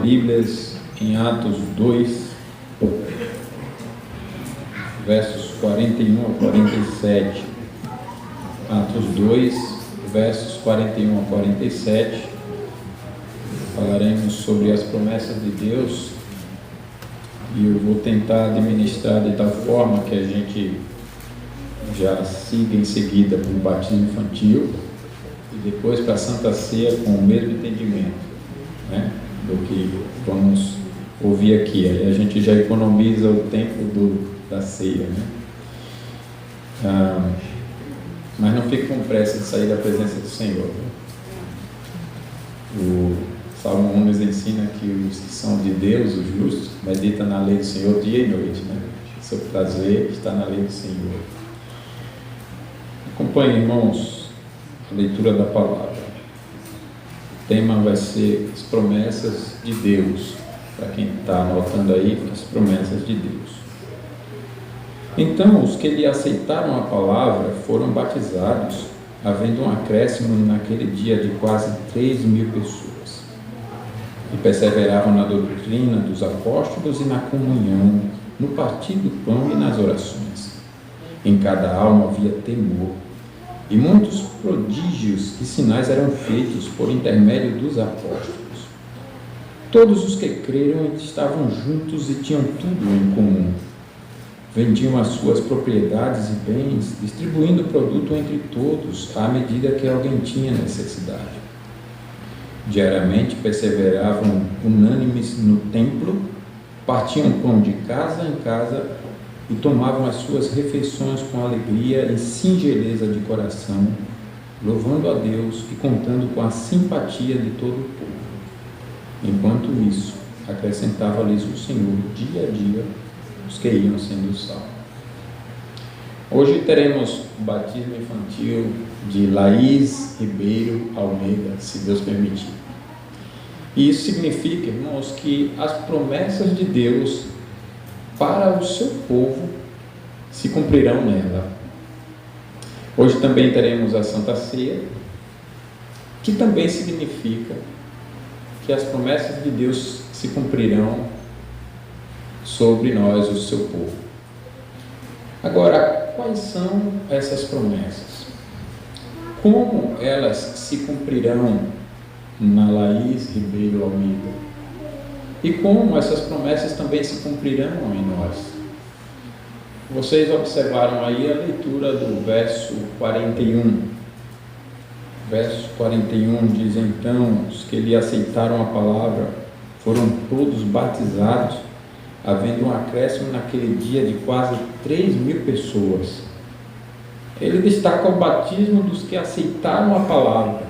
Bíblias em Atos 2, versos 41 a 47. Atos 2, versos 41 a 47. Falaremos sobre as promessas de Deus e eu vou tentar administrar de tal forma que a gente já siga em seguida para o batismo infantil e depois para a Santa Ceia com o mesmo entendimento, né, do que vamos ouvir aqui. Aí a gente já economiza o tempo da ceia, né? Mas não fique com pressa de sair da presença do Senhor. O Salmo 1 nos ensina que os que são de Deus, os justos, meditam na lei do Senhor dia e noite, né? Seu prazer está na lei do Senhor. Acompanhe, irmãos, a leitura da palavra. O tema vai ser as promessas de Deus. Para quem está anotando aí, as promessas de Deus. Então, os que lhe aceitaram a palavra foram batizados, havendo um acréscimo naquele dia de quase 3.000 pessoas. E perseveravam na doutrina dos apóstolos e na comunhão, no partir do pão e nas orações. Em cada alma havia temor. E muitos prodígios e sinais eram feitos por intermédio dos apóstolos. Todos os que creram estavam juntos e tinham tudo em comum. Vendiam as suas propriedades e bens, distribuindo o produto entre todos, à medida que alguém tinha necessidade. Diariamente perseveravam unânimes no templo, partiam pão de casa em casa e tomavam as suas refeições com alegria e singeleza de coração, louvando a Deus e contando com a simpatia de todo o povo. Enquanto isso, acrescentava-lhes o Senhor dia a dia os que iam sendo salvos. Hoje teremos o batismo infantil de Laís Ribeiro Almeida, se Deus permitir. E isso significa, irmãos, que as promessas de Deus para o seu povo se cumprirão nela. Hoje também teremos a Santa Ceia, que também significa que as promessas de Deus se cumprirão sobre nós, o seu povo. Agora, quais são essas promessas? Como elas se cumprirão na Laís Ribeiro Almeida? E como essas promessas também se cumprirão em nós? Vocês observaram aí a leitura do verso 41. Verso 41 diz: então, os que lhe aceitaram a palavra foram todos batizados, havendo um acréscimo naquele dia de quase 3.000 pessoas. Ele destaca o batismo dos que aceitaram a palavra.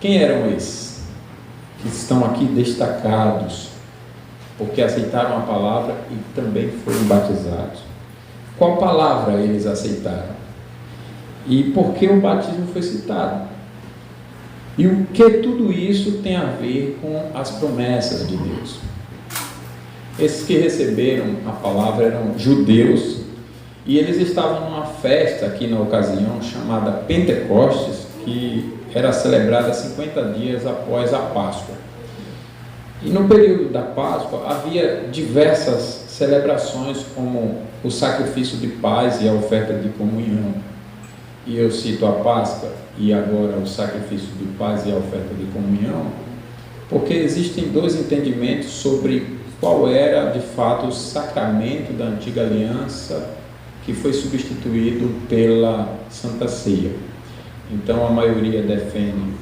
Quem eram esses que estão aqui destacados, porque aceitaram a palavra e também foram batizados? Qual palavra eles aceitaram? E por que o batismo foi citado? E o que tudo isso tem a ver com as promessas de Deus? Esses que receberam a palavra eram judeus e eles estavam numa festa aqui na ocasião chamada Pentecostes, que era celebrada 50 dias após a Páscoa. E no período da Páscoa havia diversas celebrações, como o sacrifício de paz e a oferta de comunhão. E eu cito a Páscoa e agora o sacrifício de paz e a oferta de comunhão, porque existem dois entendimentos sobre qual era de fato o sacramento da antiga aliança que foi substituído pela Santa Ceia. Então a maioria defende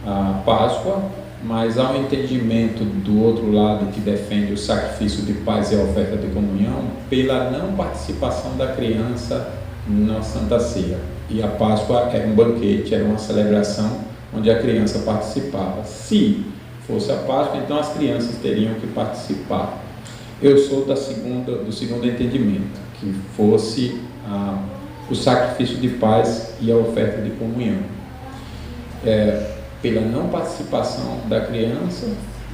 a Páscoa, mas há um entendimento do outro lado que defende o sacrifício de paz e a oferta de comunhão pela não participação da criança na Santa Ceia. E a Páscoa era um banquete, era uma celebração onde a criança participava. Se fosse a Páscoa, então as crianças teriam que participar. Eu sou do segundo entendimento, que fosse o sacrifício de paz e a oferta de comunhão. Pela não participação da criança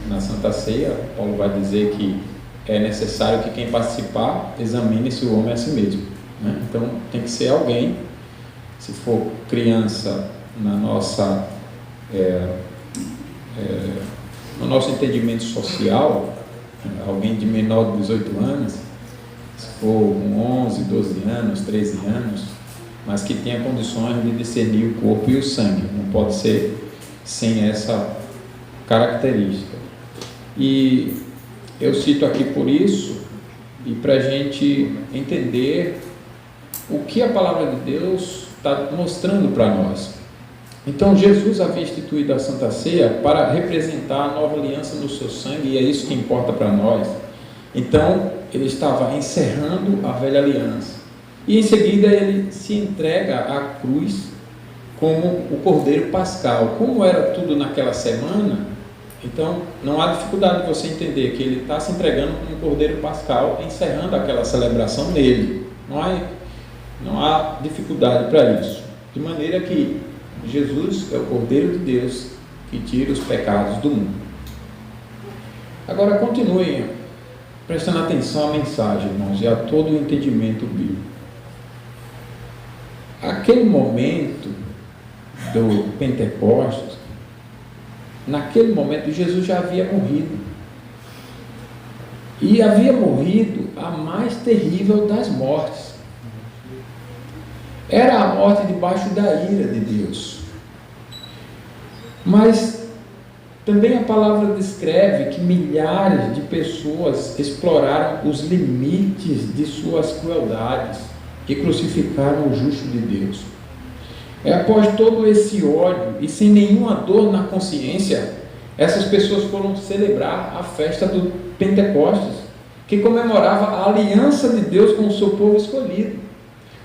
na Santa Ceia, Paulo vai dizer que é necessário que quem participar examine se o homem é a si mesmo, né? Então tem que ser alguém. Se for criança na nossa no nosso entendimento social, alguém de menor de 18 anos, se for com 11, 12 anos, 13 anos, mas que tenha condições de discernir o corpo e o sangue, não pode ser sem essa característica. E eu cito aqui por isso, e para a gente entender o que a palavra de Deus está mostrando para nós. Então, Jesus havia instituído a Santa Ceia para representar a nova aliança no seu sangue, e é isso que importa para nós. Então, ele estava encerrando a velha aliança. E em seguida ele se entrega à cruz como o Cordeiro Pascal. Como era tudo naquela semana, então não há dificuldade de você entender que ele está se entregando como um Cordeiro Pascal, encerrando aquela celebração nele. Não há dificuldade para isso. De maneira que Jesus é o Cordeiro de Deus que tira os pecados do mundo. Agora continuem prestando atenção à mensagem, irmãos, e a todo o entendimento bíblico. Aquele momento do Pentecostes, naquele momento Jesus já havia morrido. E havia morrido a mais terrível das mortes. Era a morte debaixo da ira de Deus. Mas também a palavra descreve que milhares de pessoas exploraram os limites de suas crueldades e crucificaram o justo de Deus. Após todo esse ódio e sem nenhuma dor na consciência, essas pessoas foram celebrar a festa do Pentecostes, que comemorava a aliança de Deus com o seu povo escolhido.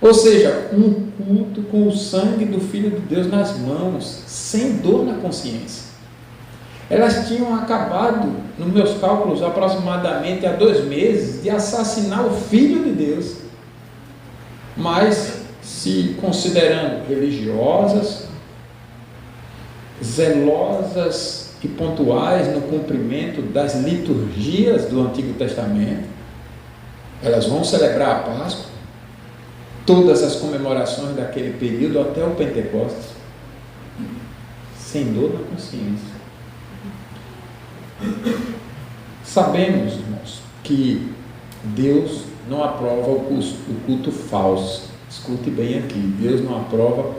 Ou seja, um culto com o sangue do Filho de Deus nas mãos, sem dor na consciência. Elas tinham acabado, nos meus cálculos, aproximadamente há 2 meses, de assassinar o Filho de Deus. Mas, se considerando religiosas, zelosas e pontuais no cumprimento das liturgias do Antigo Testamento, elas vão celebrar a Páscoa, todas as comemorações daquele período até o Pentecostes, sem dor na consciência. Sabemos, irmãos, que Deus não aprova o culto falso. Escute bem aqui, Deus não aprova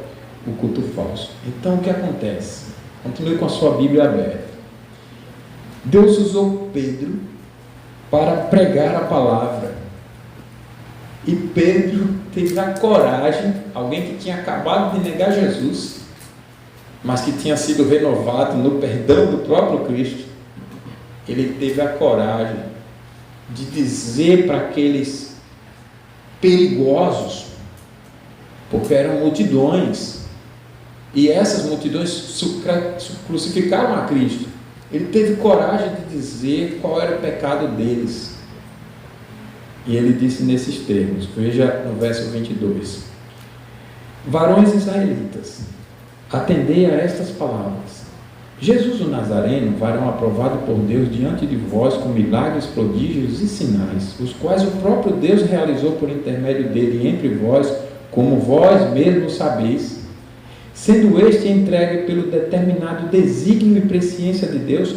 o culto falso. Então o que acontece? Continue com a sua Bíblia aberta. Deus usou Pedro para pregar a palavra. E Pedro teve a coragem, alguém que tinha acabado de negar Jesus, mas que tinha sido renovado no perdão do próprio Cristo, ele teve a coragem de dizer para aqueles perigosos, porque eram multidões, e essas multidões crucificaram a Cristo. Ele teve coragem de dizer qual era o pecado deles. E ele disse nesses termos, veja no verso 22. Varões israelitas, atendei a estas palavras. Jesus o Nazareno, varão aprovado por Deus diante de vós com milagres, prodígios e sinais, os quais o próprio Deus realizou por intermédio dele entre vós, como vós mesmos sabeis, sendo este entregue pelo determinado desígnio e presciência de Deus,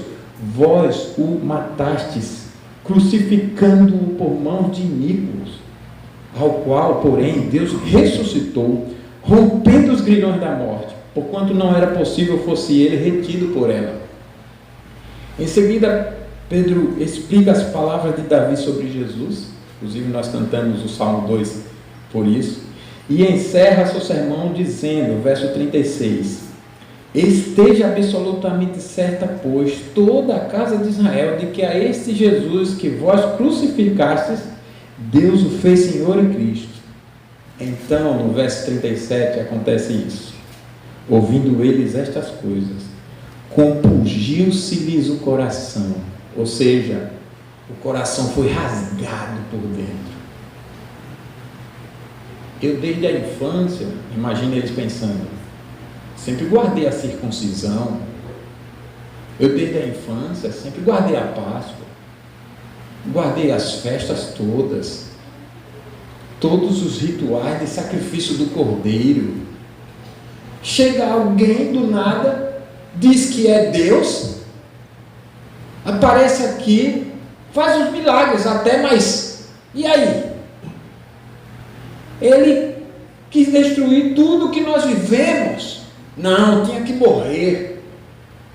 vós o matastes, crucificando-o por mãos de iníquos, ao qual, porém, Deus ressuscitou, rompendo os grilhões da morte, porquanto não era possível fosse ele retido por ela. Em seguida, Pedro explica as palavras de Davi sobre Jesus, inclusive nós cantamos o Salmo 2 por isso, e encerra seu sermão dizendo, verso 36, esteja absolutamente certa, pois, toda a casa de Israel, de que a este Jesus que vós crucificastes, Deus o fez Senhor e Cristo. Então, no verso 37, acontece isso. Ouvindo eles estas coisas, compungiu-se-lhes o coração, ou seja, o coração foi rasgado por dentro. Eu, desde a infância, imagino eles pensando, sempre guardei a circuncisão, eu desde a infância sempre guardei a Páscoa, guardei as festas todas, todos os rituais de sacrifício do Cordeiro. Chega alguém do nada, diz que é Deus Aparece aqui, faz os milagres até, mas e aí? Ele quis destruir tudo que nós vivemos. Não, tinha que morrer.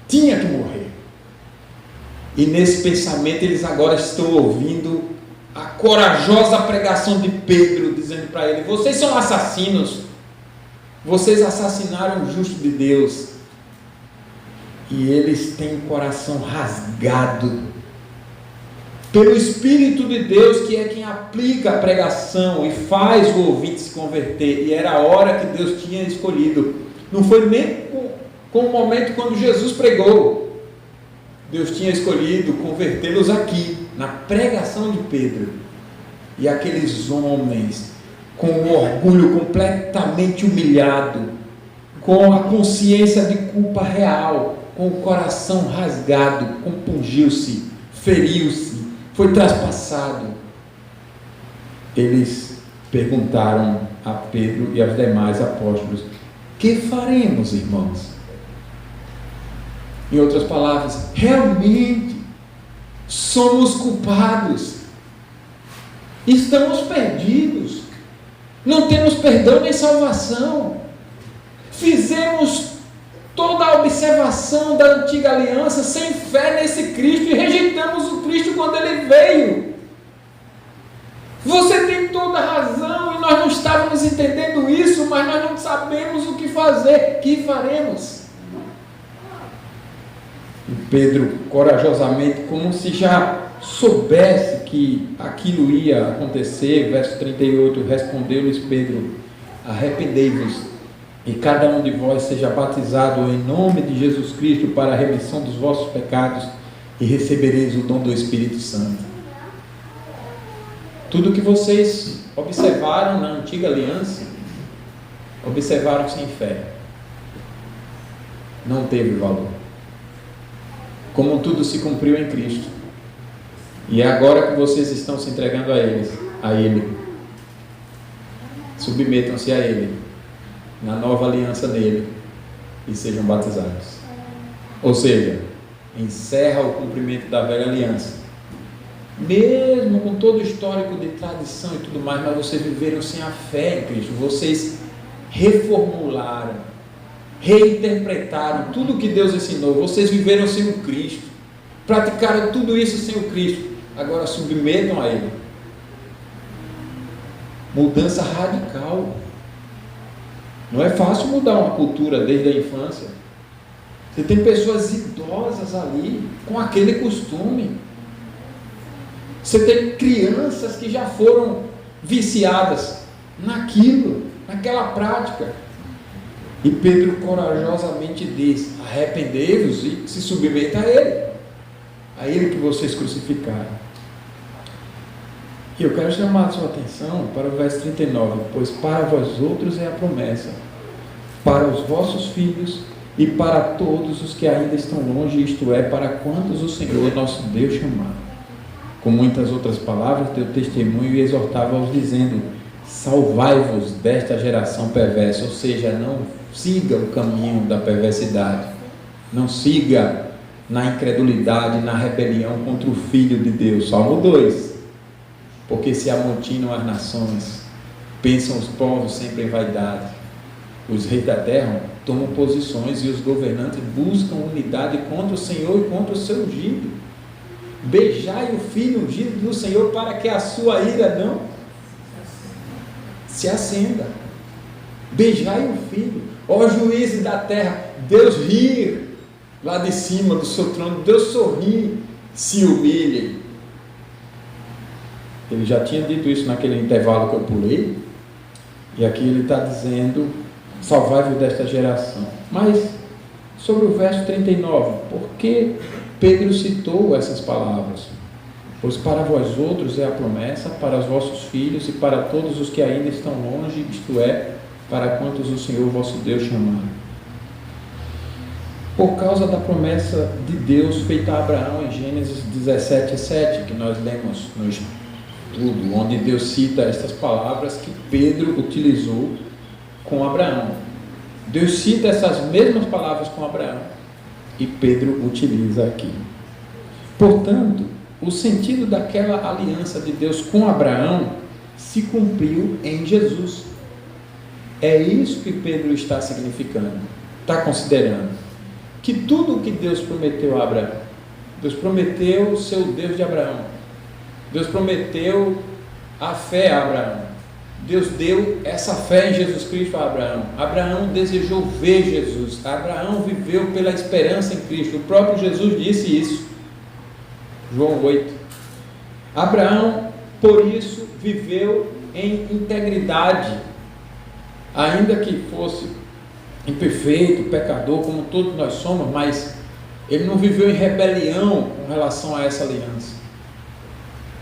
Tinha que morrer. E nesse pensamento eles agora estão ouvindo a corajosa pregação de Pedro, dizendo para ele: vocês são assassinos. Vocês assassinaram o justo de Deus. E eles têm o coração rasgado pelo Espírito de Deus, que é quem aplica a pregação e faz o ouvinte se converter. E era a hora que Deus tinha escolhido. Não foi nem com o momento quando Jesus pregou. Deus tinha escolhido convertê-los aqui, na pregação de Pedro. E aqueles homens com o orgulho completamente humilhado, com a consciência de culpa real, com o coração rasgado, compungiu-se, feriu-se, foi traspassado. Eles perguntaram a Pedro e aos demais apóstolos: que faremos, irmãos? Em outras palavras, realmente somos culpados, estamos perdidos, não temos perdão nem salvação, fizemos toda a observação da antiga aliança sem fé nesse Cristo e rejeitamos o Cristo quando Ele veio. Você tem toda a razão e nós não estávamos entendendo isso, mas nós não sabemos o que fazer. Que faremos? E Pedro, corajosamente, como se já soubesse que aquilo ia acontecer, verso 38, respondeu-lhes Pedro: arrependei-vos e cada um de vós seja batizado em nome de Jesus Cristo para a remissão dos vossos pecados e recebereis o dom do Espírito Santo. Tudo que vocês observaram na antiga aliança, observaram sem fé. Não teve valor. Como tudo se cumpriu em Cristo. E é agora que vocês estão se entregando a Ele. Submetam-se a Ele, na nova aliança dele, e sejam batizados. Ou seja, encerra o cumprimento da velha aliança. Mesmo com todo o histórico de tradição e tudo mais, mas vocês viveram sem a fé em Cristo. Vocês reformularam, reinterpretaram tudo o que Deus ensinou. Vocês viveram sem o Cristo, praticaram tudo isso sem o Cristo. Agora submetam a Ele. Mudança radical. Não é fácil mudar uma cultura desde a infância. Você tem pessoas idosas ali com aquele costume. Você tem crianças que já foram viciadas naquilo, naquela prática. E Pedro corajosamente diz: arrependei-vos e se submeta a Ele que vocês crucificaram. E eu quero chamar a sua atenção para o verso 39. Pois para vós outros é a promessa, para os vossos filhos e para todos os que ainda estão longe, isto é, para quantos o Senhor nosso Deus chamar. Com muitas outras palavras, deu testemunho e exortava-os, dizendo: salvai-vos desta geração perversa. Ou seja, não siga o caminho da perversidade, não siga na incredulidade, na rebelião contra o Filho de Deus. Salmo 2. Porque se amontinam as nações, pensam os povos sempre em vaidade. Os reis da terra tomam posições e os governantes buscam unidade contra o Senhor e contra o seu ungido. Beijai o Filho ungido do Senhor para que a sua ira não se acenda. Beijai o Filho. Ó juízes da terra, Deus ri lá de cima do seu trono, Deus sorri, se humilhem. Ele já tinha dito isso naquele intervalo que eu pulei, e aqui ele está dizendo: salvai-vos desta geração. Mas sobre o verso 39, por que Pedro citou essas palavras? Pois para vós outros é a promessa, para os vossos filhos e para todos os que ainda estão longe, isto é, para quantos o Senhor vosso Deus chamar. Por causa da promessa de Deus feita a Abraão em Gênesis 17:7, que nós lemos no estudo, onde Deus cita estas palavras que Pedro utilizou com Abraão. Deus cita essas mesmas palavras com Abraão e Pedro utiliza aqui. Portanto, o sentido daquela aliança de Deus com Abraão se cumpriu em Jesus. É isso que Pedro está significando, está considerando. Que tudo o que Deus prometeu a Abraão, Deus prometeu ser o Deus de Abraão, Deus prometeu a fé a Abraão, Deus deu essa fé em Jesus Cristo a Abraão. Abraão desejou ver Jesus, Abraão viveu pela esperança em Cristo, o próprio Jesus disse isso, João 8. Abraão, por isso, viveu em integridade, ainda que fosse imperfeito, pecador, como todos nós somos, mas ele não viveu em rebelião com relação a essa aliança.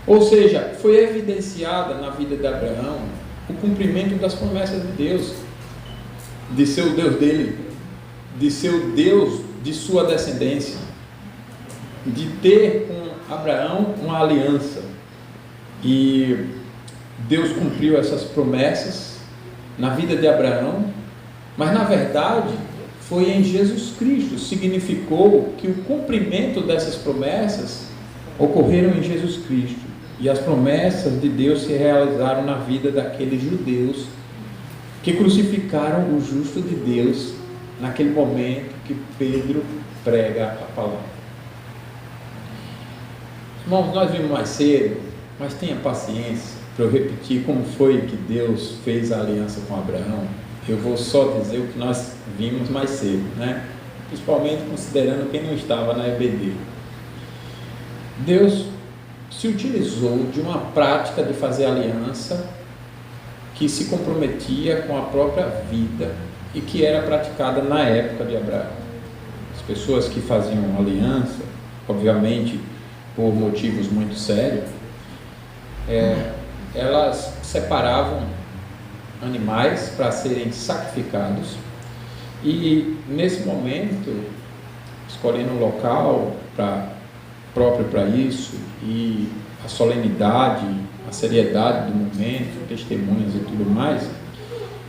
Ou seja, foi evidenciada na vida de Abraão o cumprimento das promessas de Deus, de ser o Deus dele, de ser o Deus de sua descendência, de ter com Abraão uma aliança. E Deus cumpriu essas promessas na vida de Abraão, mas na verdade foi em Jesus Cristo. Significou que o cumprimento dessas promessas ocorreram em Jesus Cristo, e as promessas de Deus se realizaram na vida daqueles judeus que crucificaram o justo de Deus naquele momento que Pedro prega a palavra. Irmãos, nós vimos mais cedo, mas tenha paciência para eu repetir como foi que Deus fez a aliança com Abraão. Eu vou só dizer o que nós vimos mais cedo, né? Principalmente considerando quem não estava na EBD. Deus se utilizou de uma prática de fazer aliança que se comprometia com a própria vida e que era praticada na época de Abraão. As pessoas que faziam aliança, obviamente por motivos muito sérios, elas separavam animais para serem sacrificados e nesse momento, escolhendo um local próprio para isso, e a solenidade, a seriedade do momento, testemunhas e tudo mais,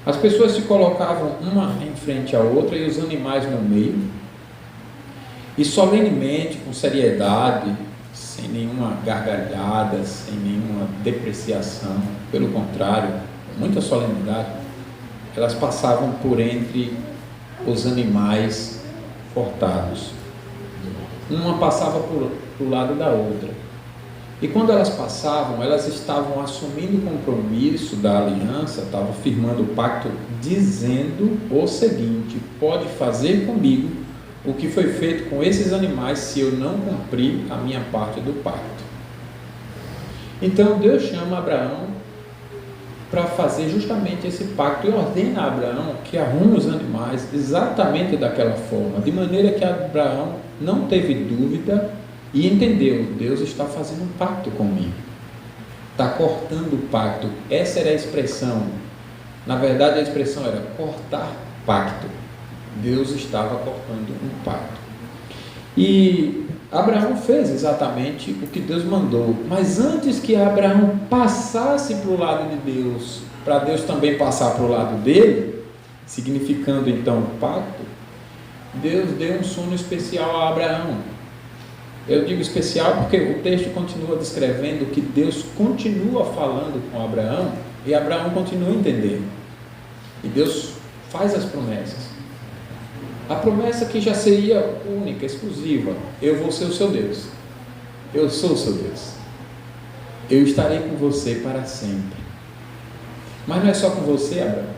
as pessoas se colocavam uma em frente à outra e os animais no meio, e solenemente, com seriedade, sem nenhuma gargalhada, sem nenhuma depreciação, pelo contrário, com muita solenidade, elas passavam por entre os animais cortados. Uma passava pro lado da outra. E quando elas passavam, elas estavam assumindo o compromisso da aliança, estavam firmando o pacto, dizendo o seguinte: pode fazer comigo o que foi feito com esses animais se eu não cumprir a minha parte do pacto. Então Deus chama Abraão para fazer justamente esse pacto e ordena a Abraão que arrume os animais exatamente daquela forma, de maneira que Abraão não teve dúvida e entendeu: Deus está fazendo um pacto comigo, está cortando o pacto. Essa era a expressão, na verdade a expressão era cortar pacto. Deus estava cortando um pacto, e Abraão fez exatamente o que Deus mandou, mas antes que Abraão passasse para o lado de Deus, para Deus também passar para o lado dele, significando então o pacto, Deus deu um sono especial a Abraão. Eu digo especial porque o texto continua descrevendo que Deus continua falando com Abraão e Abraão continua entendendo, e Deus faz as promessas. A promessa que já seria única, exclusiva: eu vou ser o seu Deus, eu sou o seu Deus, eu estarei com você para sempre. Mas não é só com você, Abraão,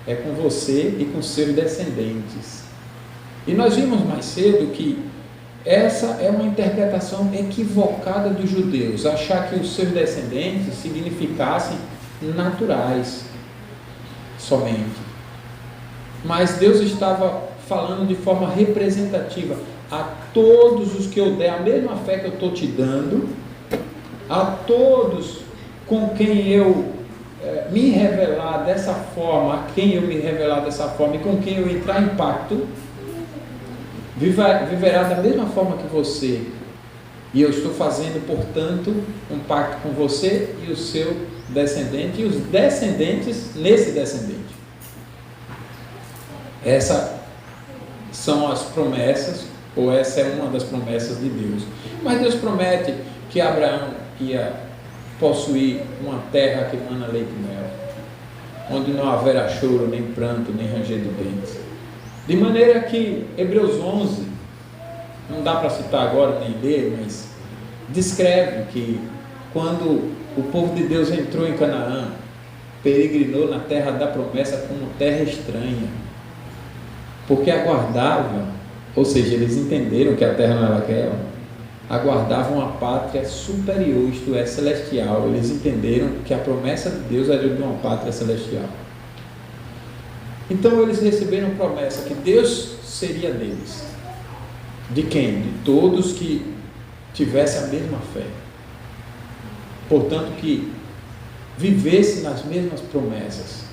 é com você e com seus descendentes. E nós vimos mais cedo que essa é uma interpretação equivocada dos judeus, achar que os seus descendentes significassem naturais somente. Mas Deus estava falando de forma representativa: a todos os que eu der a mesma fé que eu estou te dando, a todos com quem eu me revelar dessa forma, a quem eu me revelar dessa forma e com quem eu entrar em pacto, viverá da mesma forma que você. E eu estou fazendo, portanto, um pacto com você e o seu descendente e os descendentes nesse descendente. Essas são as promessas, ou essa é uma das promessas de Deus. Mas Deus promete que Abraão ia possuir uma terra que mana leite e mel, onde não haverá choro, nem pranto, nem ranger de dentes. De maneira que Hebreus 11, não dá para citar agora nem ler, mas descreve que quando o povo de Deus entrou em Canaã, peregrinou na terra da promessa como terra estranha, porque aguardava, ou seja, eles entenderam que a terra não era aquela, aguardavam uma pátria superior, isto é, celestial. Eles entenderam que a promessa de Deus era de uma pátria celestial. Então eles receberam promessa que Deus seria deles. De quem? De todos que tivessem a mesma fé. Portanto, que vivesse nas mesmas promessas.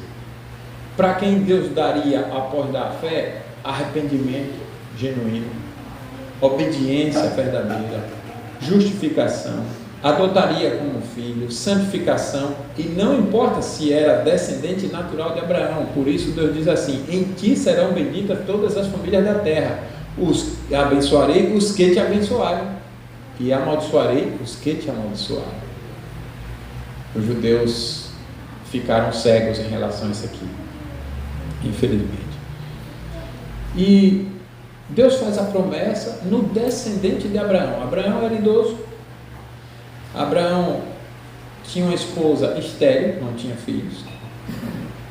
Para quem Deus daria, após dar a fé, arrependimento genuíno, obediência verdadeira, justificação, adotaria como filho, santificação, e não importa se era descendente natural de Abraão. Por isso Deus diz assim: em ti serão benditas todas as famílias da terra, abençoarei os que te abençoarem, e amaldiçoarei os que te amaldiçoarem. Os judeus ficaram cegos em relação a isso aqui, infelizmente. E Deus faz a promessa no descendente de Abraão. Abraão era idoso. Abraão tinha uma esposa estéril, não tinha filhos.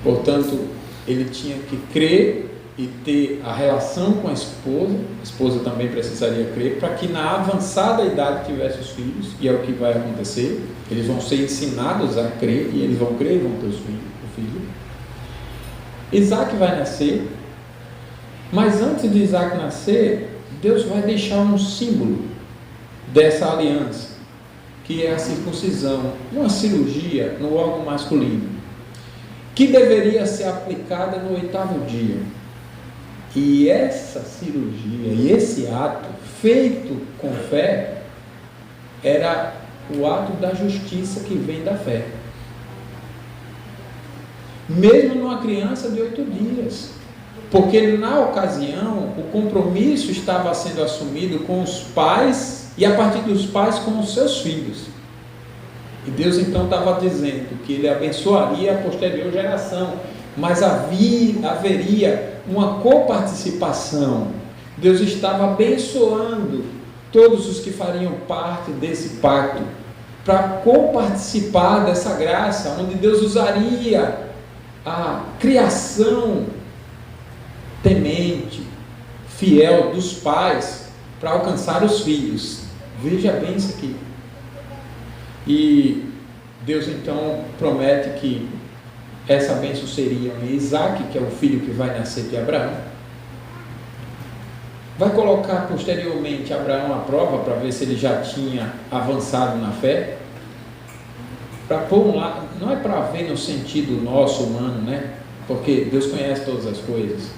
Portanto, ele tinha que crer e ter a relação com a esposa também precisaria crer, para que na avançada idade tivesse os filhos, e é o que vai acontecer. Eles vão ser ensinados a crer, e eles vão crer e vão ter o filho. Isaac vai nascer, mas antes de Isaac nascer, Deus vai deixar um símbolo dessa aliança, que é a circuncisão, uma cirurgia no órgão masculino, que deveria ser aplicada no 8º dia. E essa cirurgia e esse ato feito com fé era o ato da justiça que vem da fé. Mesmo numa criança de 8 dias. Porque na ocasião o compromisso estava sendo assumido com os pais e a partir dos pais com os seus filhos. E Deus então estava dizendo que Ele abençoaria a posterior geração, mas haveria uma coparticipação. Deus estava abençoando todos os que fariam parte desse pacto, para coparticipar dessa graça, onde Deus usaria a criação temente, fiel dos pais, para alcançar os filhos. Veja bem isso aqui. E Deus então promete que essa bênção seria em Isaac, que é o filho que vai nascer de Abraão. Vai colocar posteriormente Abraão à prova, para ver se ele já tinha avançado na fé. Para pôr um lado, não é para ver no sentido nosso, humano, né? Porque Deus conhece todas as coisas.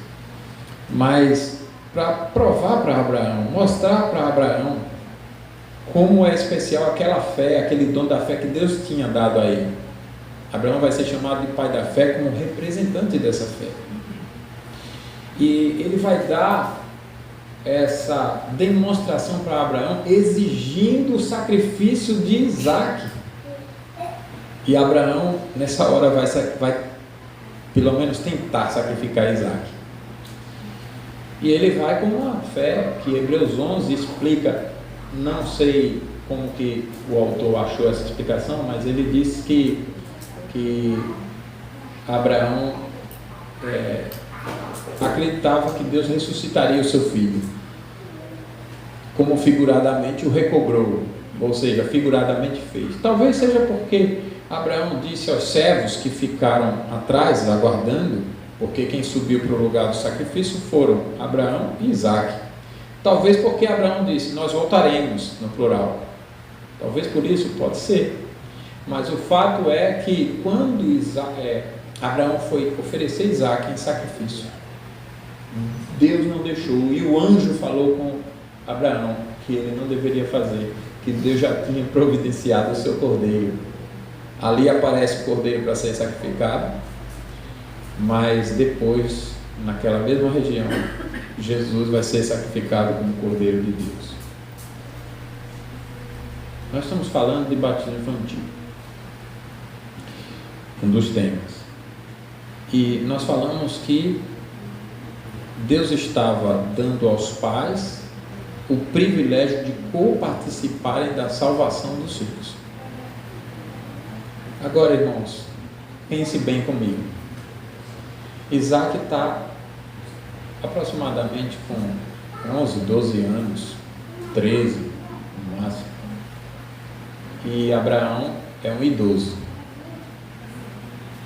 Mas para provar para Abraão, mostrar para Abraão como é especial aquela fé, aquele dom da fé que Deus tinha dado a ele. Abraão vai ser chamado de pai da fé como representante dessa fé. E ele vai dar essa demonstração para Abraão, exigindo o sacrifício de Isaac. E Abraão, nessa hora, vai pelo menos tentar sacrificar Isaac. E ele vai com uma fé que Hebreus 11 explica. Não sei como que o autor achou essa explicação, mas ele diz que Abraão acreditava que Deus ressuscitaria o seu filho, como figuradamente o recobrou, ou seja, figuradamente fez. Talvez seja porque Abraão disse aos servos que ficaram atrás aguardando, porque quem subiu para o lugar do sacrifício foram Abraão e Isaac. Talvez porque Abraão disse: nós voltaremos, no plural. Talvez por isso, pode ser. Mas o fato é que quando Abraão foi oferecer Isaac em sacrifício, Deus não deixou, e o anjo falou com Abraão que ele não deveria fazer, que Deus já tinha providenciado o seu cordeiro. Ali aparece o cordeiro para ser sacrificado, mas depois, naquela mesma região, Jesus vai ser sacrificado como cordeiro de Deus. Nós estamos falando de batismo infantil, um dos temas. E nós falamos que Deus estava dando aos pais o privilégio de co-participarem da salvação dos filhos. Agora, irmãos, pense bem comigo. Isaac está aproximadamente com 11, 12 anos, 13 no máximo. E Abraão é um idoso.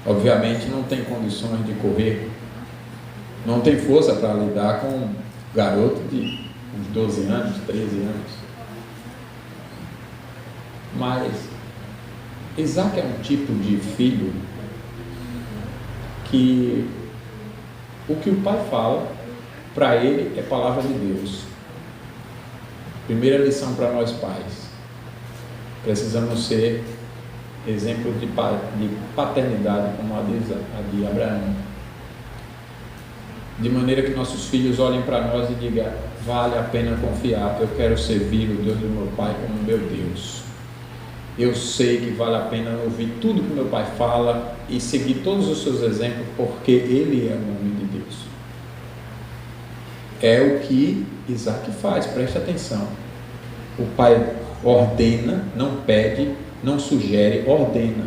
Obviamente não tem condições de correr, não tem força para lidar com um garoto de uns 12 anos, 13 anos. Mas Isaac é um tipo de filho que o que o pai fala para ele é palavra de Deus. Primeira lição para nós pais: precisamos ser exemplo de paternidade como a de Abraão, de maneira que nossos filhos olhem para nós e digam: vale a pena confiar, eu quero servir o Deus do meu pai como meu Deus. Eu sei que vale a pena ouvir tudo que meu pai fala e seguir todos os seus exemplos, porque ele é um homem de Deus. É o que Isaac faz, preste atenção. O pai ordena, não pede, não sugere, ordena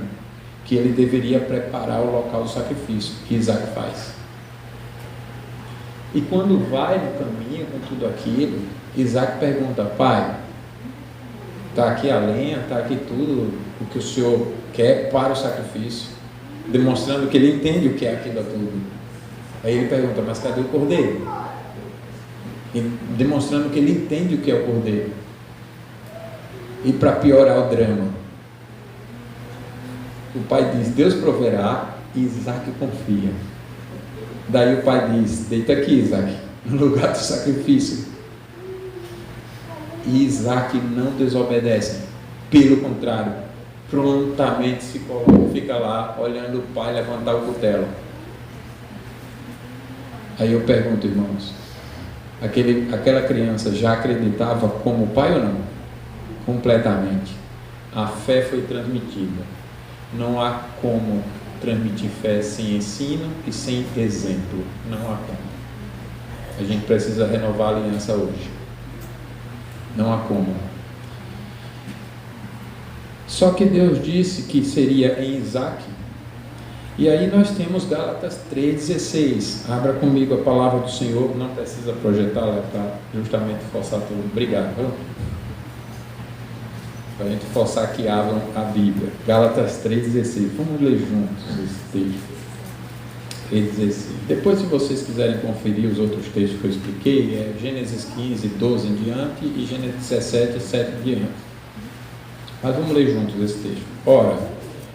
que ele deveria preparar o local do sacrifício, que Isaac faz. E quando vai no caminho com tudo aquilo, Isaac pergunta: pai, está aqui a lenha, está aqui tudo o que o senhor quer para o sacrifício, demonstrando que ele entende o que é aquilo tudo. Aí ele pergunta: mas cadê o cordeiro? E demonstrando que ele entende o que é o cordeiro. E para piorar o drama, o pai diz: Deus proverá, e Isaac confia. Daí o pai diz: deita aqui, Isaac, no lugar do sacrifício. E Isaac não desobedece, pelo contrário, prontamente se coloca, fica lá olhando o pai levantar o cutelo. Aí eu pergunto, irmãos, aquela criança já acreditava como pai ou não? Completamente. A fé foi transmitida. Não há como transmitir fé sem ensino e sem exemplo. Não há como. A gente precisa renovar a aliança hoje. Não há como. Só que Deus disse que seria em Isaac. E aí nós temos Gálatas 3,16. Abra comigo a palavra do Senhor. Não precisa projetá-la para justamente forçar tudo. Obrigado. Para a gente forçar que abram a Bíblia. Gálatas 3,16. Vamos ler juntos esse texto. 3,16. Depois, se vocês quiserem conferir os outros textos que eu expliquei, é Gênesis 15, 12 em diante e Gênesis 17, 7 em diante. Mas vamos ler juntos esse texto. Ora,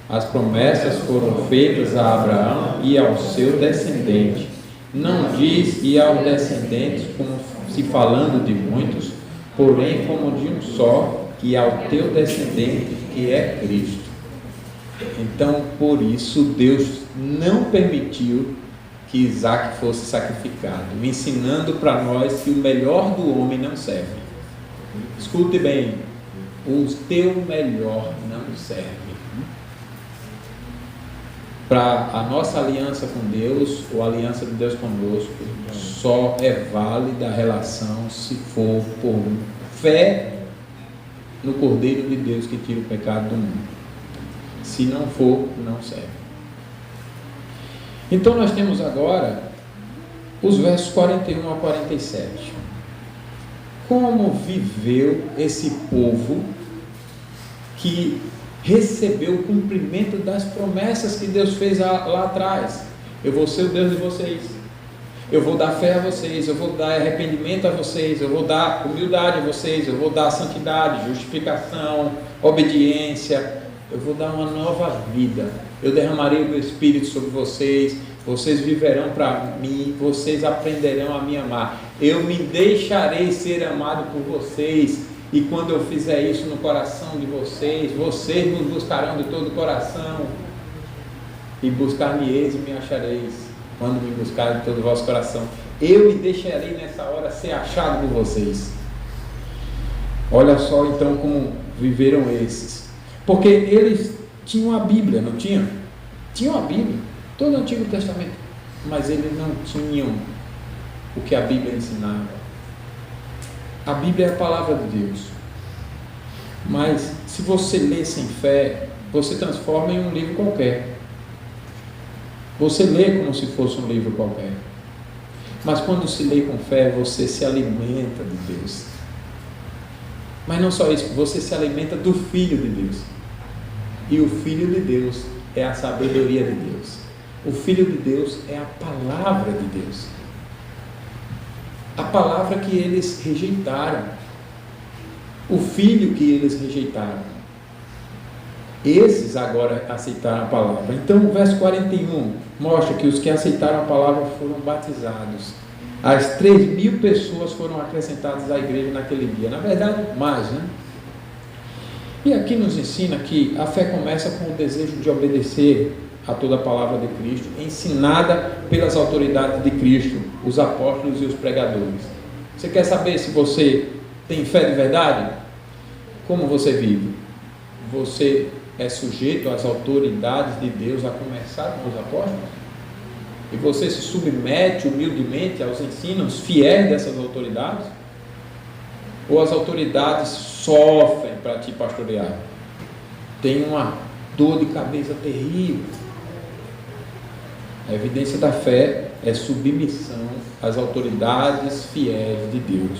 as promessas foram feitas a Abraão e ao seu descendente. Não diz e aos descendentes, como se falando de muitos, porém como de um só, e ao teu descendente, que é Cristo. Então, por isso, Deus não permitiu que Isaac fosse sacrificado, ensinando para nós que o melhor do homem não serve. Escute bem, o teu melhor não serve. Para a nossa aliança com Deus, ou a aliança de Deus conosco, só é válida a relação se for por fé no Cordeiro de Deus que tira o pecado do mundo. Se não for, não serve. Então nós temos agora os versos 41 a 47. Como viveu esse povo que recebeu o cumprimento das promessas que Deus fez lá atrás? Eu vou ser o Deus de vocês, eu vou dar fé a vocês, eu vou dar arrependimento a vocês, eu vou dar humildade a vocês, eu vou dar santidade, justificação, obediência, eu vou dar uma nova vida, eu derramarei o meu Espírito sobre vocês, vocês viverão para mim, vocês aprenderão a me amar, eu me deixarei ser amado por vocês, e quando eu fizer isso no coração de vocês, vocês me buscarão de todo o coração, e buscar-me-eis e me achareis, quando me buscarem de todo o vosso coração, eu me deixarei nessa hora ser achado por vocês. Olha só então como viveram esses? Porque eles tinham a Bíblia, não tinham? Tinham a Bíblia, todo o Antigo Testamento, mas eles não tinham o que a Bíblia ensinava. A Bíblia é a palavra de Deus, mas se você lê sem fé, você transforma em um livro qualquer. Você lê como se fosse um livro qualquer. Mas quando se lê com fé, você se alimenta de Deus. Mas não só isso, você se alimenta do Filho de Deus. E o Filho de Deus é a sabedoria de Deus. O Filho de Deus é a palavra de Deus. A palavra que eles rejeitaram. O Filho que eles rejeitaram. Esses agora aceitaram a palavra. Então o verso 41 mostra que os que aceitaram a palavra foram batizados. As 3.000 pessoas foram acrescentadas à igreja naquele dia. Na verdade, mais, né? E aqui nos ensina que a fé começa com o desejo de obedecer a toda a palavra de Cristo, ensinada pelas autoridades de Cristo, os apóstolos e os pregadores. Você quer saber se você tem fé de verdade? Como você vive? Você é sujeito às autoridades de Deus, a começar com os apóstolos? E você se submete humildemente aos ensinos fiéis dessas autoridades? Ou as autoridades sofrem para te pastorear? Tem uma dor de cabeça terrível. A evidência da fé é submissão às autoridades fiéis de Deus.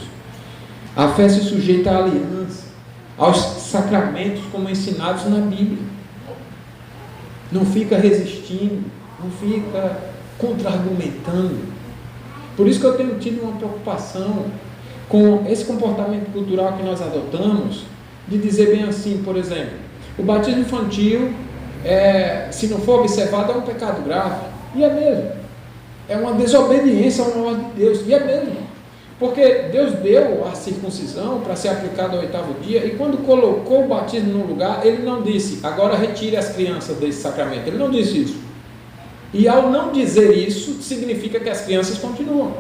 A fé se sujeita à aliança, aos sacramentos como ensinados na Bíblia. Não fica resistindo, não fica contra-argumentando. Por isso que eu tenho tido uma preocupação com esse comportamento cultural que nós adotamos, de dizer bem assim, por exemplo, o batismo infantil, se não for observado, é um pecado grave. E é mesmo. É uma desobediência a uma ordem de Deus. E é mesmo. Porque Deus deu a circuncisão para ser aplicada ao 8º dia, e quando colocou o batismo no lugar, Ele não disse, agora retire as crianças desse sacramento. Ele não disse isso. E ao não dizer isso, significa que as crianças continuam.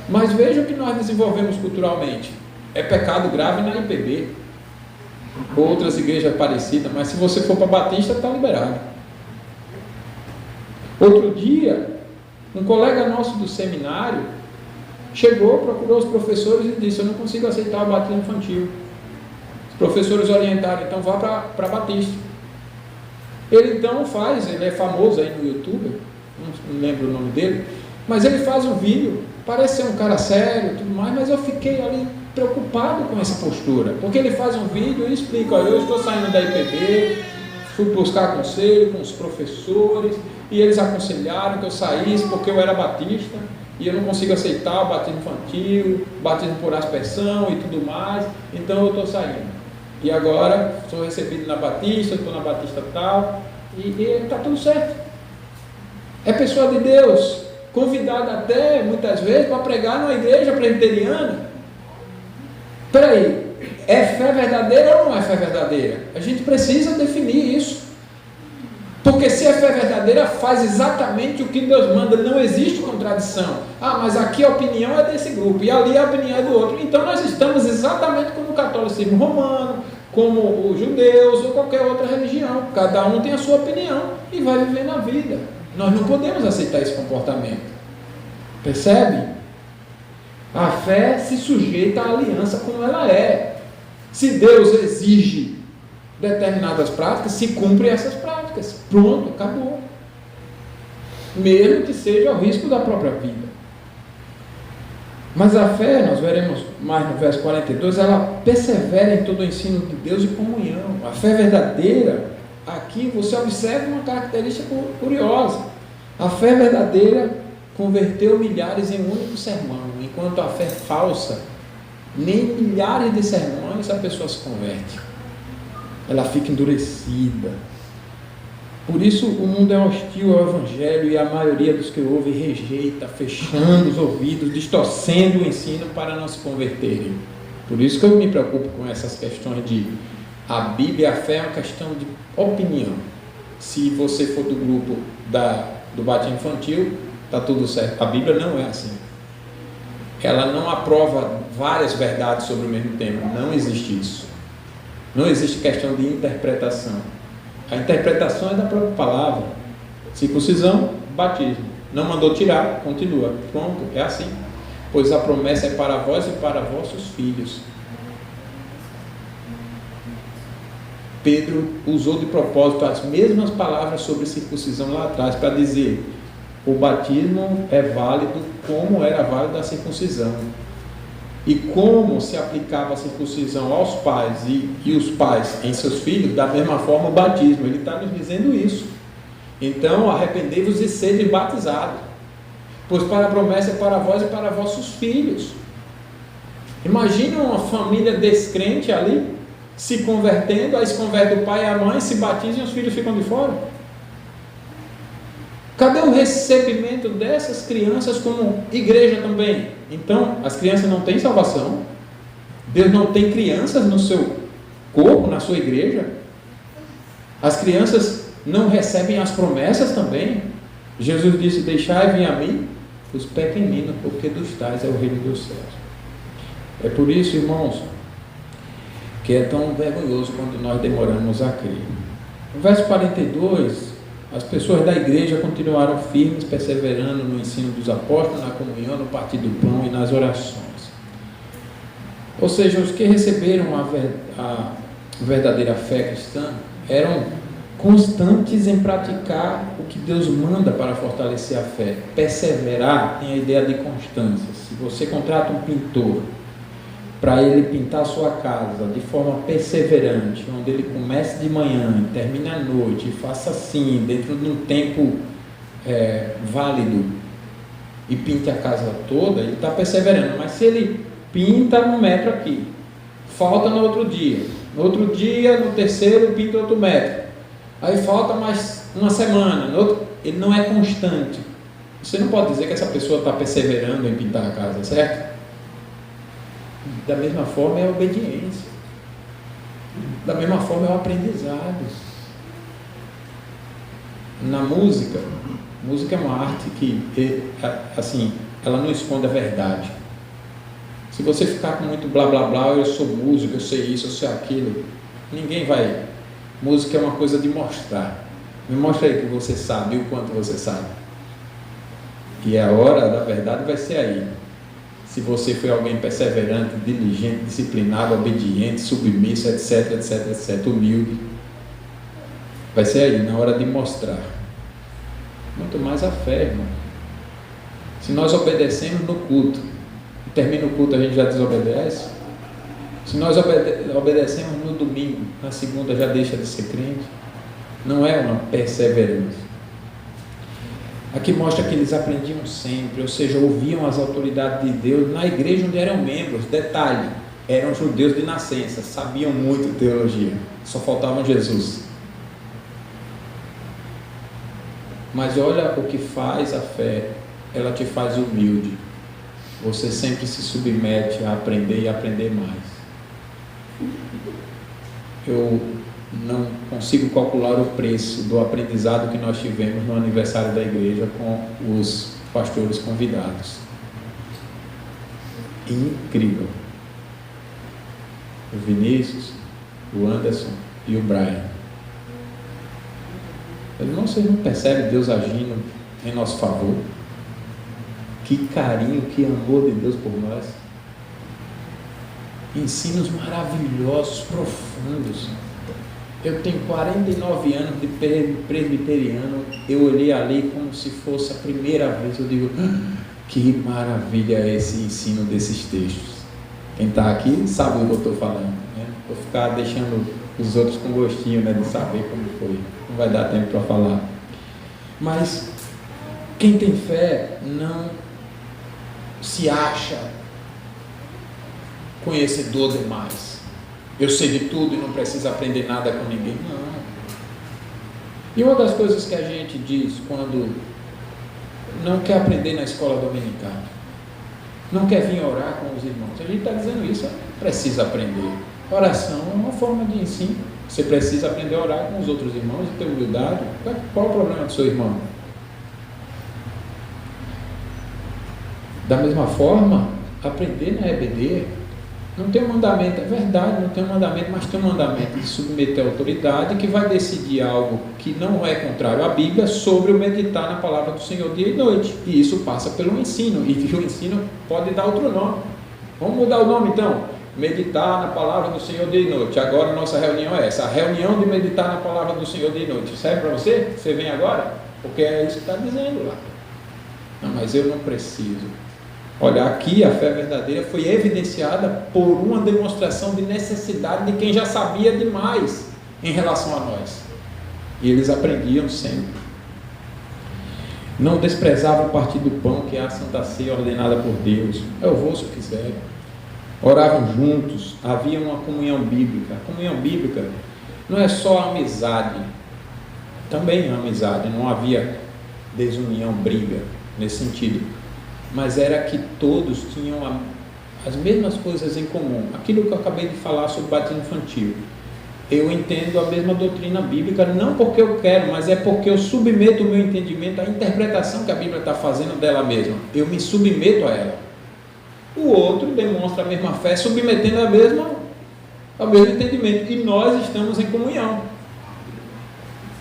Mas veja o que nós desenvolvemos culturalmente. É pecado grave na IPB. Outras igrejas parecidas, mas se você for para Batista, está liberado. Outro dia, um colega nosso do seminário chegou, procurou os professores e disse, eu não consigo aceitar o batismo infantil. Os professores orientaram, então vá para Batista. Ele então ele é famoso aí no YouTube, não lembro o nome dele, mas ele faz um vídeo, parece ser um cara sério e tudo mais, mas eu fiquei ali preocupado com essa postura, porque ele faz um vídeo e explica, olha, eu estou saindo da IPB, fui buscar conselho com os professores, e eles aconselharam que eu saísse porque eu era batista, e eu não consigo aceitar o batismo infantil, batismo por aspersão e tudo mais, então eu estou saindo. E agora sou recebido na Batista, estou na Batista tal, e está tudo certo. É pessoa de Deus, convidada até, muitas vezes, para pregar numa igreja presbiteriana. Espera aí, é fé verdadeira ou não é fé verdadeira? A gente precisa definir isso. Porque se é fé verdadeira, faz exatamente o que Deus manda, não existe contradição. Ah, mas aqui a opinião é desse grupo, e ali a opinião é do outro. Então nós estamos exatamente como o catolicismo romano, como os judeus ou qualquer outra religião. Cada um tem a sua opinião e vai viver na vida. Nós não podemos aceitar esse comportamento. Percebe? A fé se sujeita à aliança como ela é. Se Deus exige determinadas práticas, se cumpre essas práticas. Pronto, acabou. Mesmo que seja ao risco da própria vida. Mas a fé, nós veremos mais no verso 42, ela persevera em todo o ensino de Deus e comunhão. A fé verdadeira, aqui você observa uma característica curiosa. A fé verdadeira converteu milhares em um único sermão, enquanto a fé falsa, nem milhares de sermões a pessoa se converte. Ela fica endurecida. Por isso o mundo é hostil ao Evangelho e a maioria dos que ouvem rejeita, fechando os ouvidos, distorcendo o ensino para não se converterem. Por isso que eu me preocupo com essas questões de a Bíblia e a fé é uma questão de opinião. Se você for do grupo do batismo infantil, está tudo certo. A Bíblia não é assim. Ela não aprova várias verdades sobre o mesmo tema. Não existe isso. Não existe questão de interpretação. A interpretação é da própria palavra. Circuncisão, batismo. Não mandou tirar, continua. Pronto, é assim. Pois a promessa é para vós e para vossos filhos. Pedro usou de propósito as mesmas palavras sobre circuncisão lá atrás para dizer: o batismo é válido como era válido a circuncisão. E como se aplicava a circuncisão aos pais e os pais em seus filhos, da mesma forma o batismo. Ele está nos dizendo isso. Então, arrependei-vos e sede batizados, pois para a promessa é para vós e para vossos filhos. Imagina uma família descrente ali, se convertendo, aí se converte o pai e a mãe, se batizam e os filhos ficam de fora. Cadê o recebimento dessas crianças como igreja também? Então, as crianças não têm salvação? Deus não tem crianças no seu corpo, na sua igreja? As crianças não recebem as promessas também? Jesus disse: deixai vir a mim os pequeninos, porque dos tais é o reino dos céus. É por isso, irmãos, que é tão vergonhoso quando nós demoramos a crer. No verso 42, as pessoas da igreja continuaram firmes, perseverando no ensino dos apóstolos, na comunhão, no partir do pão e nas orações. Ou seja, os que receberam a verdadeira fé cristã eram constantes em praticar o que Deus manda para fortalecer a fé. Perseverar tem a ideia de constância. Se você contrata um pintor para ele pintar a sua casa de forma perseverante, onde ele comece de manhã e termine à noite, e faça assim, dentro de um tempo válido, e pinte a casa toda, ele está perseverando. Mas se ele pinta 1 metro aqui, falta no outro dia, no terceiro pinta outro metro, aí falta mais uma semana, ele não é constante. Você não pode dizer que essa pessoa está perseverando em pintar a casa, certo? Da mesma forma é a obediência. Da mesma forma é o aprendizado. Na música é uma arte que, assim, ela não esconde a verdade. Se você ficar com muito blá blá blá, eu sou músico, eu sei isso, eu sei aquilo, ninguém vai. Música é uma coisa de mostrar. Me mostra aí que você sabe e o quanto você sabe. E a hora da verdade vai ser aí. Se você foi alguém perseverante, diligente, disciplinado, obediente, submisso, etc, etc, etc, humilde, vai ser aí, na hora de mostrar. Muito mais a fé, irmão. Se nós obedecemos no culto, e termina o culto a gente já desobedece. Se nós obedecemos no domingo, na segunda já deixa de ser crente. Não é uma perseverança. Aqui mostra que eles aprendiam sempre, ou seja, ouviam as autoridades de Deus na igreja onde eram membros. Detalhe, eram judeus de nascença, sabiam muito teologia, só faltavam Jesus. Mas olha o que faz a fé, ela te faz humilde. Você sempre se submete a aprender e aprender mais. Eu não consigo calcular o preço do aprendizado que nós tivemos no aniversário da igreja com os pastores convidados. Incrível. O Vinícius, o Anderson e o Brian. Irmão, vocês não percebem Deus agindo em nosso favor? Que carinho, que amor de Deus por nós. Ensinos maravilhosos, profundos. Eu tenho 49 anos de presbiteriano, eu olhei ali como se fosse a primeira vez, eu digo, que maravilha é esse ensino desses textos. Quem está aqui sabe o que eu estou falando, né? Vou ficar deixando os outros com gostinho, né, de saber como foi, não vai dar tempo para falar. Mas quem tem fé não se acha conhecedor demais. Eu sei de tudo e não preciso aprender nada com ninguém. Não. E uma das coisas que a gente diz quando não quer aprender na escola dominical, não quer vir orar com os irmãos, a gente está dizendo isso, precisa aprender. Oração é uma forma de ensino. Você precisa aprender a orar com os outros irmãos e ter humildade. Qual o problema do seu irmão? Da mesma forma, aprender na EBD. Não tem um mandamento, é verdade, não tem um mandamento, mas tem um mandamento de submeter a autoridade que vai decidir algo que não é contrário à Bíblia sobre o meditar na palavra do Senhor dia e noite. E isso passa pelo ensino, e que o ensino pode dar outro nome. Vamos mudar o nome então? Meditar na palavra do Senhor dia e noite. Agora a nossa reunião é essa, a reunião de meditar na palavra do Senhor dia e noite. Serve para você? Você vem agora? Porque é isso que está dizendo lá. Não, mas eu não preciso. Olha, aqui a fé verdadeira foi evidenciada por uma demonstração de necessidade de quem já sabia demais em relação a nós. E eles aprendiam sempre. Não desprezavam o partir do pão, que é a Santa Ceia ordenada por Deus. Eu vou se eu quiser. Oravam juntos, havia uma comunhão bíblica. A comunhão bíblica não é só amizade, também é amizade, não havia desunião, briga nesse sentido. Mas era que todos tinham as mesmas coisas em comum. Aquilo que eu acabei de falar sobre batismo infantil. Eu entendo a mesma doutrina bíblica, não porque eu quero, mas é porque eu submeto o meu entendimento à interpretação que a Bíblia está fazendo dela mesma. Eu me submeto a ela. O outro demonstra a mesma fé, submetendo ao mesmo entendimento. E nós estamos em comunhão.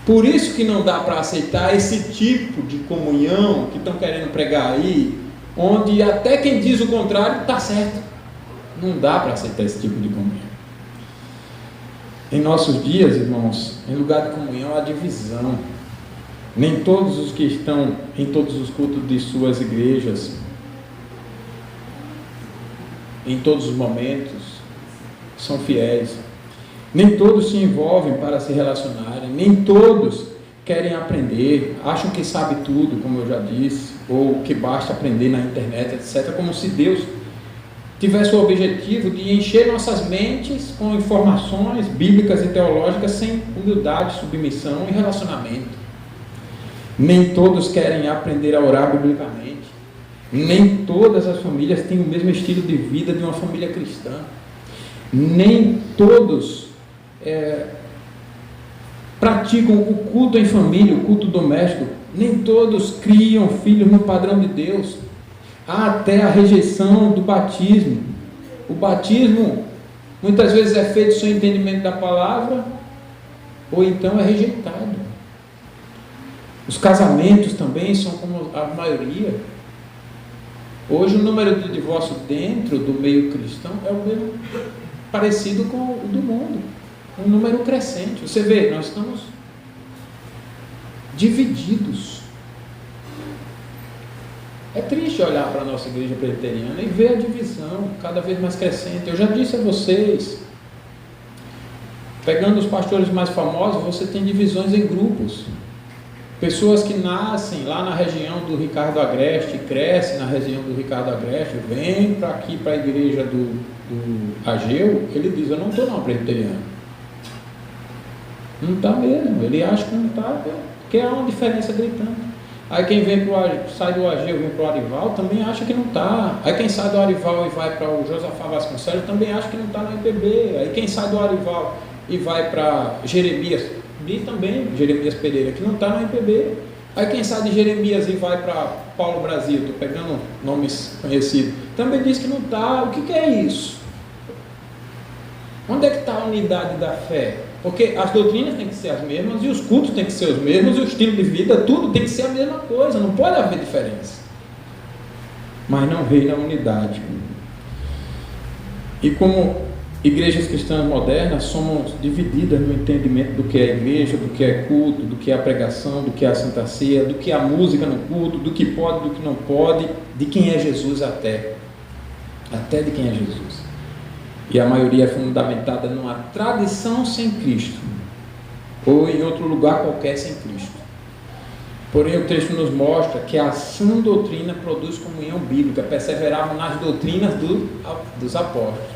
Por isso que não dá para aceitar esse tipo de comunhão que estão querendo pregar aí, onde até quem diz o contrário está certo. Não dá para aceitar esse tipo de comunhão. Em nossos dias, irmãos, em lugar de comunhão há divisão. Nem todos os que estão em todos os cultos de suas igrejas, em todos os momentos, são fiéis. Nem todos se envolvem para se relacionarem. Nem todos querem aprender, acham que sabe tudo, como eu já disse, ou que basta aprender na internet, etc. Como se Deus tivesse o objetivo de encher nossas mentes com informações bíblicas e teológicas sem humildade, submissão e relacionamento. Nem todos querem aprender a orar biblicamente. Nem todas as famílias têm o mesmo estilo de vida de uma família cristã. Nem todos praticam o culto em família, o culto doméstico. Nem todos criam filhos no padrão de Deus. Há até a rejeição do batismo. O batismo muitas vezes é feito sem entendimento da palavra, ou então é rejeitado. Os casamentos também são como a maioria. Hoje o número de divórcio dentro do meio cristão é o mesmo, parecido com o do mundo. Um número crescente. Você vê, nós estamos divididos. É triste olhar para a nossa igreja presbiteriana e ver a divisão cada vez mais crescente. Eu já disse a vocês, pegando os pastores mais famosos, você tem divisões em grupos. Pessoas que nascem lá na região do Ricardo Agreste, crescem na região do Ricardo Agreste, vêm para aqui, para a igreja do Ageu, ele diz, eu não estou não presbiteriano. Não está mesmo, ele acha que não está, porque há uma diferença gritante. Aí quem sai do Ageu e vem para o Arival também acha que não está. Aí quem sai do Arival e vai para o Josafá Vasconcelos também acha que não está na IPB. Aí quem sai do Arival e vai para Jeremias, e também Jeremias Pereira, que não está na IPB. Aí quem sai de Jeremias e vai para Paulo Brasil, estou pegando nomes conhecidos, também diz que não está. O que é isso? Onde é que está a unidade da fé? Porque as doutrinas têm que ser as mesmas, e os cultos têm que ser os mesmos, e o estilo de vida, tudo tem que ser a mesma coisa, não pode haver diferença. Mas não reina a unidade. E como igrejas cristãs modernas, somos divididas no entendimento do que é igreja, do que é culto, do que é a pregação, do que é a Santa Ceia, do que é a música no culto, do que pode, do que não pode, de quem é Jesus até de quem é Jesus. E a maioria é fundamentada numa tradição sem Cristo, ou em outro lugar qualquer sem Cristo. Porém, o texto nos mostra que a sã doutrina produz comunhão bíblica. Perseveravam nas doutrinas dos apóstolos.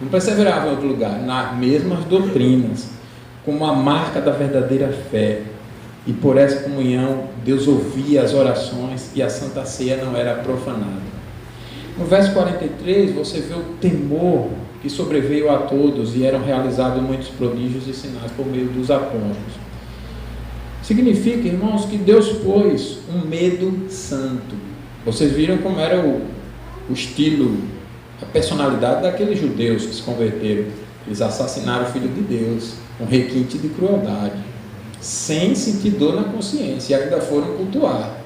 Não perseveravam em outro lugar, nas mesmas doutrinas, como a marca da verdadeira fé. E por essa comunhão, Deus ouvia as orações e a Santa Ceia não era profanada. No verso 43, você vê o temor que sobreveio a todos e eram realizados muitos prodígios e sinais por meio dos apóstolos. Significa, irmãos, que Deus pôs um medo santo. Vocês viram como era o estilo, a personalidade daqueles judeus que se converteram. Eles assassinaram o Filho de Deus, com requinte de crueldade, sem sentir dor na consciência, e ainda foram cultuar.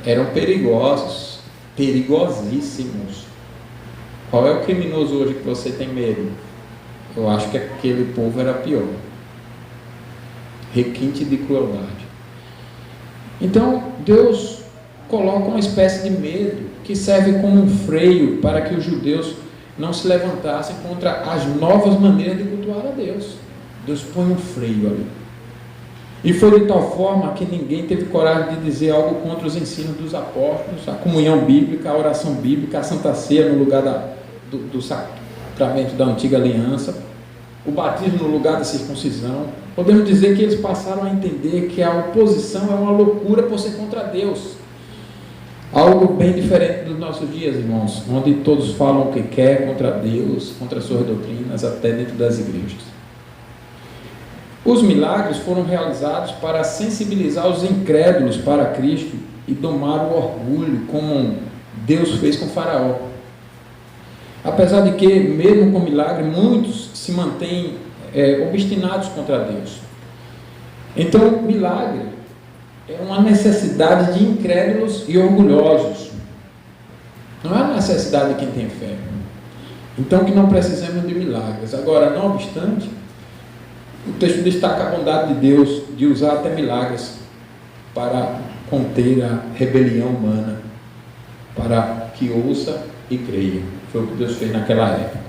Eram perigosos, perigosíssimos. Qual é o criminoso hoje que você tem medo? Eu acho que aquele povo era pior. Requinte de crueldade. Então, Deus coloca uma espécie de medo que serve como um freio para que os judeus não se levantassem contra as novas maneiras de cultuar a Deus. Deus põe um freio ali. E foi de tal forma que ninguém teve coragem de dizer algo contra os ensinos dos apóstolos, a comunhão bíblica, a oração bíblica, a Santa Ceia no lugar do sacramento da antiga aliança, o batismo no lugar da circuncisão. Podemos dizer que eles passaram a entender que a oposição é uma loucura por ser contra Deus. Algo bem diferente dos nossos dias, irmãos, onde todos falam o que quer contra Deus, contra suas doutrinas, até dentro das igrejas. Os milagres foram realizados para sensibilizar os incrédulos para Cristo e domar o orgulho, como Deus fez com Faraó. Apesar de que, mesmo com milagre, muitos se mantêm obstinados contra Deus. Então, milagre é uma necessidade de incrédulos e orgulhosos. Não é uma necessidade de quem tem fé. Então, que não precisamos de milagres. Agora, não obstante, o texto destaca a bondade de Deus de usar até milagres para conter a rebelião humana, para que ouça e creia. Foi o que Deus fez naquela época.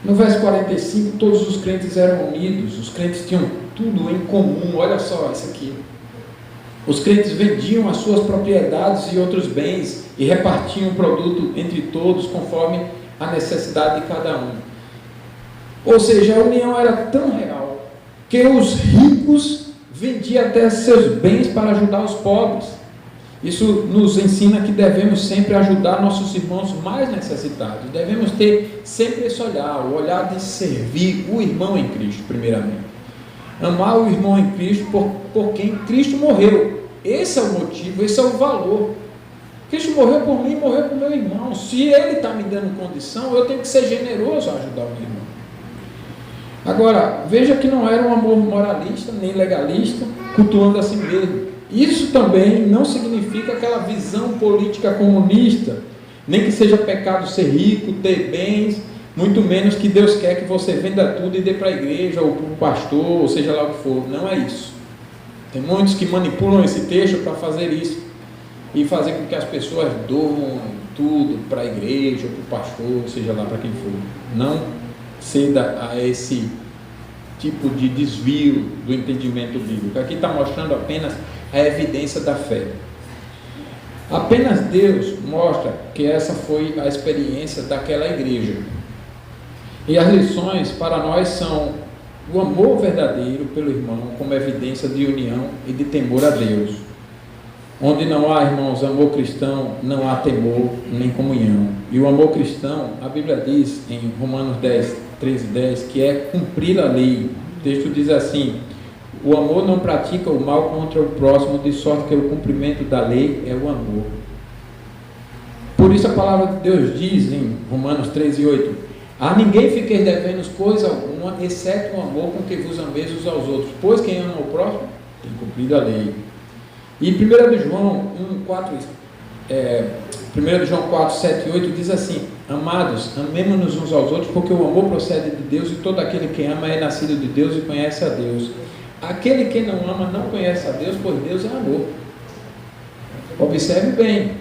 No verso 45, todos os crentes eram unidos, os crentes tinham tudo em comum. Olha só isso aqui. Os crentes vendiam as suas propriedades e outros bens e repartiam o produto entre todos conforme a necessidade de cada um. Ou seja, a união era tão real que os ricos vendiam até seus bens para ajudar os pobres. Isso nos ensina que devemos sempre ajudar nossos irmãos mais necessitados. Devemos ter sempre esse olhar, o olhar de servir o irmão em Cristo, primeiramente. Amar o irmão em Cristo por quem Cristo morreu. Esse é o motivo, esse é o valor. Cristo morreu por mim, morreu por meu irmão. Se Ele está me dando condição, eu tenho que ser generoso a ajudar o meu irmão. Agora, veja que não era um amor moralista, nem legalista, cultuando a si mesmo. Isso também não significa aquela visão política comunista, nem que seja pecado ser rico, ter bens, muito menos que Deus quer que você venda tudo e dê para a igreja, ou para o pastor, ou seja lá o que for. Não é isso. Tem muitos que manipulam esse texto para fazer isso, e fazer com que as pessoas doem tudo para a igreja, ou para o pastor, seja lá para quem for. Não ceda a esse tipo de desvio do entendimento bíblico. Aqui está mostrando apenas a evidência da fé. Apenas Deus mostra que essa foi a experiência daquela igreja. E as lições para nós são o amor verdadeiro pelo irmão como evidência de união e de temor a Deus. Onde não há, irmãos, amor cristão, não há temor nem comunhão. E o amor cristão, a Bíblia diz em Romanos 13:10, que é cumprir a lei. O texto diz assim: o amor não pratica o mal contra o próximo, de sorte que o cumprimento da lei é o amor. Por isso a palavra de Deus diz em Romanos 13:8: a ninguém fiqueis devendo coisa alguma, exceto o amor com que vos ameis uns aos outros, pois quem ama o próximo tem cumprido a lei. E 1 João 4, 7 e 8 diz assim: amados, amemo-nos uns aos outros, porque o amor procede de Deus, e todo aquele que ama é nascido de Deus e conhece a Deus. Aquele que não ama não conhece a Deus, pois Deus é amor. Observe bem.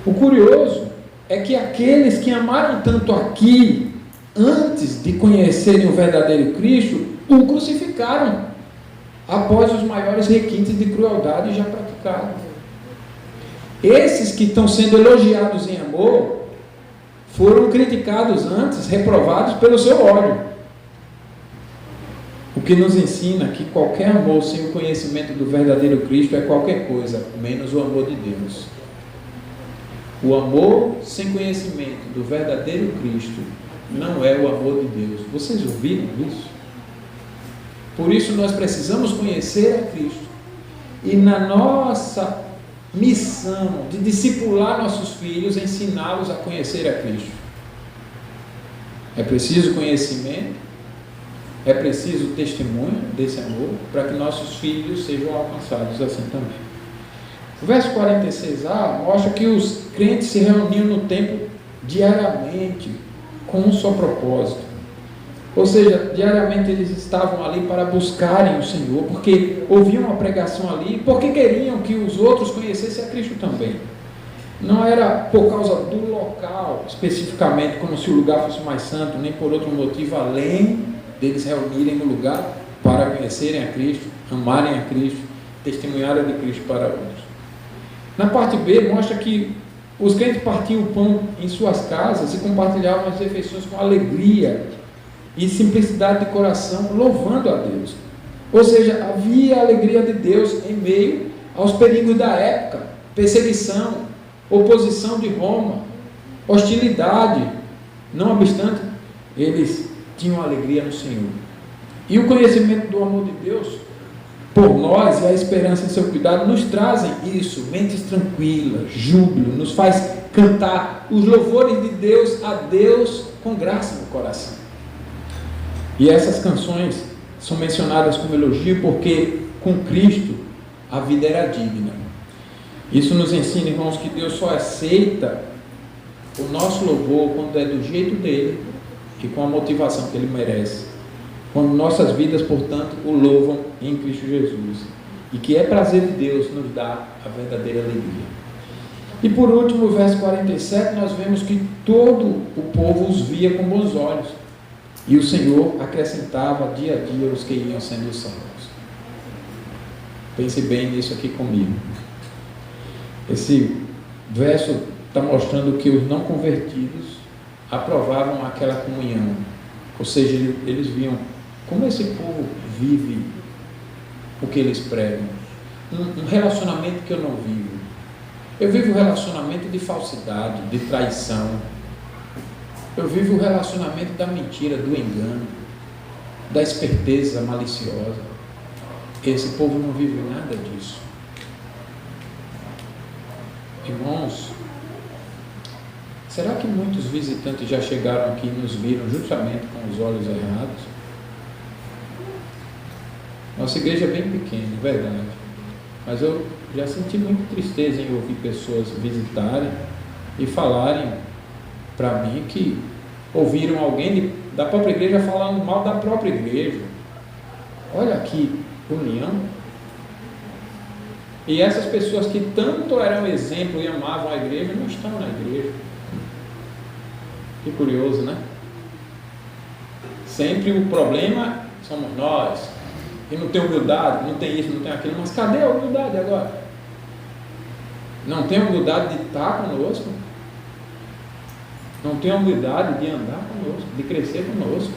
O curioso é que aqueles que amaram tanto aqui, antes de conhecerem o verdadeiro Cristo, o crucificaram, após os maiores requintes de crueldade já praticados. Esses que estão sendo elogiados em amor, foram criticados antes, reprovados pelo seu ódio. O que nos ensina que qualquer amor sem o conhecimento do verdadeiro Cristo é qualquer coisa, menos o amor de Deus. O amor sem conhecimento do verdadeiro Cristo não é o amor de Deus. Vocês ouviram isso? Por isso nós precisamos conhecer a Cristo. E na nossa missão de discipular nossos filhos, ensiná-los a conhecer a Cristo. É preciso conhecimento, é preciso testemunho desse amor, para que nossos filhos sejam alcançados assim também. O verso 46a mostra que os crentes se reuniam no templo diariamente, com um só propósito. Ou seja, diariamente eles estavam ali para buscarem o Senhor, porque ouviam a pregação ali, porque queriam que os outros conhecessem a Cristo também. Não era por causa do local, especificamente, como se o lugar fosse mais santo, nem por outro motivo, além deles reunirem no lugar para conhecerem a Cristo, amarem a Cristo, testemunharem de Cristo para outros. Na parte B, mostra que os crentes partiam o pão em suas casas e compartilhavam as refeições com alegria e simplicidade de coração, louvando a Deus. Ou seja, havia a alegria de Deus em meio aos perigos da época, perseguição, oposição de Roma, hostilidade. Não obstante, eles tinham alegria no Senhor. E o conhecimento do amor de Deus por nós e a esperança em seu cuidado nos trazem isso, mentes tranquilas, júbilo, nos faz cantar os louvores de Deus a Deus com graça no coração. E essas canções são mencionadas como elogio porque com Cristo a vida era digna. Isso nos ensina, irmãos, que Deus só aceita o nosso louvor quando é do jeito dele e com a motivação que ele merece. Quando nossas vidas, portanto, o louvam em Cristo Jesus. E que é prazer de Deus nos dar a verdadeira alegria. E por último, o verso 47, nós vemos que todo o povo os via com bons olhos. E o Senhor acrescentava dia a dia os que iam sendo salvos. Pense bem nisso aqui comigo. Esse verso está mostrando que os não convertidos aprovavam aquela comunhão. Ou seja, eles viam como esse povo vive o que eles pregam. Um relacionamento que eu não vivo. Eu vivo um relacionamento de falsidade, de traição. Eu vivo o relacionamento da mentira, do engano, da esperteza maliciosa. Esse povo não vive nada disso. Irmãos, será que muitos visitantes já chegaram aqui e nos viram justamente com os olhos errados? Nossa igreja é bem pequena, é verdade. Mas eu já senti muita tristeza em ouvir pessoas visitarem e falarem para mim que ouviram alguém da própria igreja falando mal da própria igreja. Olha que união. E essas pessoas que tanto eram exemplo e amavam a igreja, não estão na igreja. Que curioso, né? Sempre o problema somos nós. E não tem humildade, não tem isso, não tem aquilo. Mas cadê a humildade agora? Não tem humildade de estar conosco. Não tem humildade de andar conosco, de crescer conosco.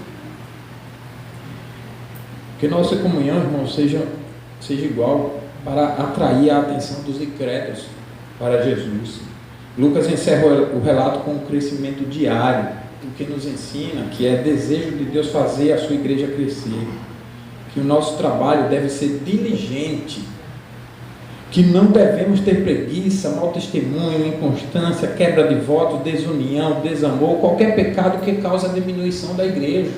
Que nossa comunhão, irmão, seja igual para atrair a atenção dos incrédulos para Jesus. Lucas encerra o relato com um crescimento diário, o que nos ensina que é desejo de Deus fazer a sua igreja crescer. Que o nosso trabalho deve ser diligente, que não devemos ter preguiça, mau testemunho, inconstância, quebra de votos, desunião, desamor, qualquer pecado que cause a diminuição da igreja.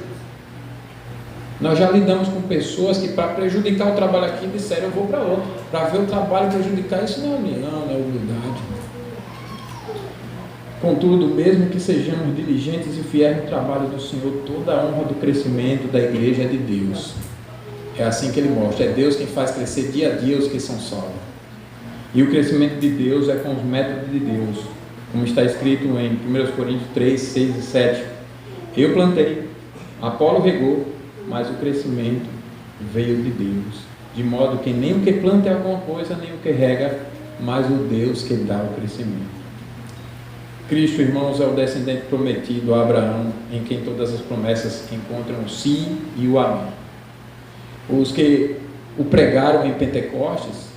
Nós já lidamos com pessoas que para prejudicar o trabalho aqui disseram eu vou para outro, para ver o trabalho prejudicar, isso não é união, não é humildade. Contudo, mesmo que sejamos diligentes e fiéis no trabalho do Senhor, toda a honra do crescimento da igreja é de Deus. É assim que ele mostra, é Deus quem faz crescer dia a dia os que são salvos. E o crescimento de Deus é com os métodos de Deus, como está escrito em 1 Coríntios 3, 6 e 7. Eu plantei, Apolo regou, mas o crescimento veio de Deus. De modo que nem o que planta é alguma coisa, nem o que rega, mas o Deus que dá o crescimento. Cristo, irmãos, é o descendente prometido a Abraão, em quem todas as promessas encontram o sim e o amém. Os que o pregaram em Pentecostes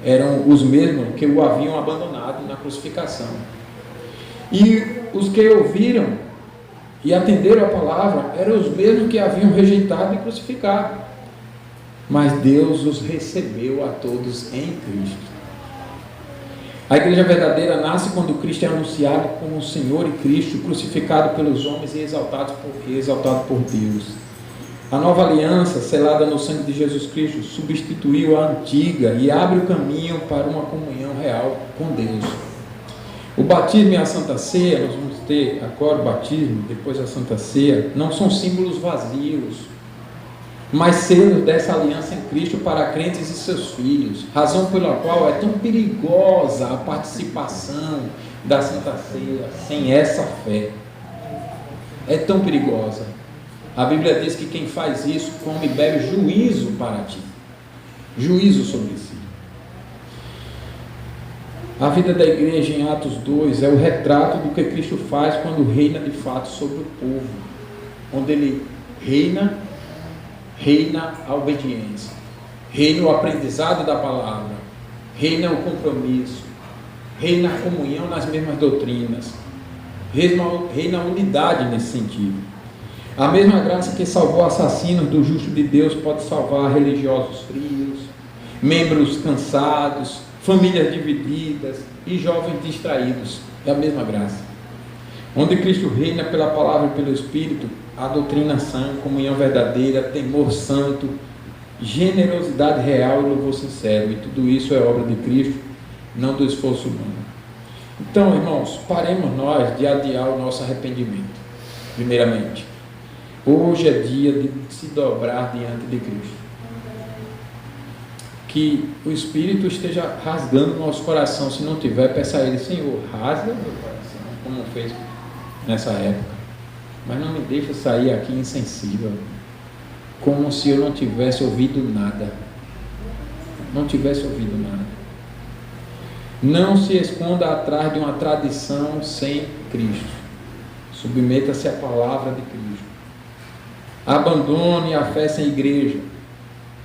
eram os mesmos que o haviam abandonado na crucificação. E os que ouviram e atenderam a palavra eram os mesmos que haviam rejeitado e crucificado. Mas Deus os recebeu a todos em Cristo. A igreja verdadeira nasce quando Cristo é anunciado como Senhor e Cristo, crucificado pelos homens e exaltado por Deus. A nova aliança, selada no sangue de Jesus Cristo, substituiu a antiga e abre o caminho para uma comunhão real com Deus. O batismo e a Santa Ceia, nós vamos ter agora o batismo, depois a Santa Ceia, não são símbolos vazios, mas selos dessa aliança em Cristo para crentes e seus filhos, razão pela qual é tão perigosa a participação da Santa Ceia sem essa fé. É tão perigosa. A Bíblia diz que quem faz isso come e bebe juízo para ti, juízo sobre si. A vida da igreja em Atos 2 é o retrato do que Cristo faz quando reina de fato sobre o povo, onde ele reina a obediência, reina o aprendizado da palavra, reina o compromisso, reina a comunhão nas mesmas doutrinas, reina a unidade nesse sentido. A mesma graça que salvou assassinos do justo de Deus pode salvar religiosos frios, membros cansados, famílias divididas e jovens distraídos. É a mesma graça. Onde Cristo reina pela palavra e pelo Espírito, a doutrina sã, comunhão verdadeira, temor santo, generosidade real e louvor sincero. E tudo isso é obra de Cristo, não do esforço humano. Então, irmãos, paremos nós de adiar o nosso arrependimento. Primeiramente, hoje é dia de se dobrar diante de Cristo. Que o Espírito esteja rasgando o nosso coração. Se não tiver, peça a Ele: Senhor, rasga meu coração, como fez nessa época, mas não me deixa sair aqui insensível, como se eu não tivesse ouvido nada. Não se esconda atrás de uma tradição sem Cristo. Submeta-se à palavra de Cristo. Abandone a fé sem igreja.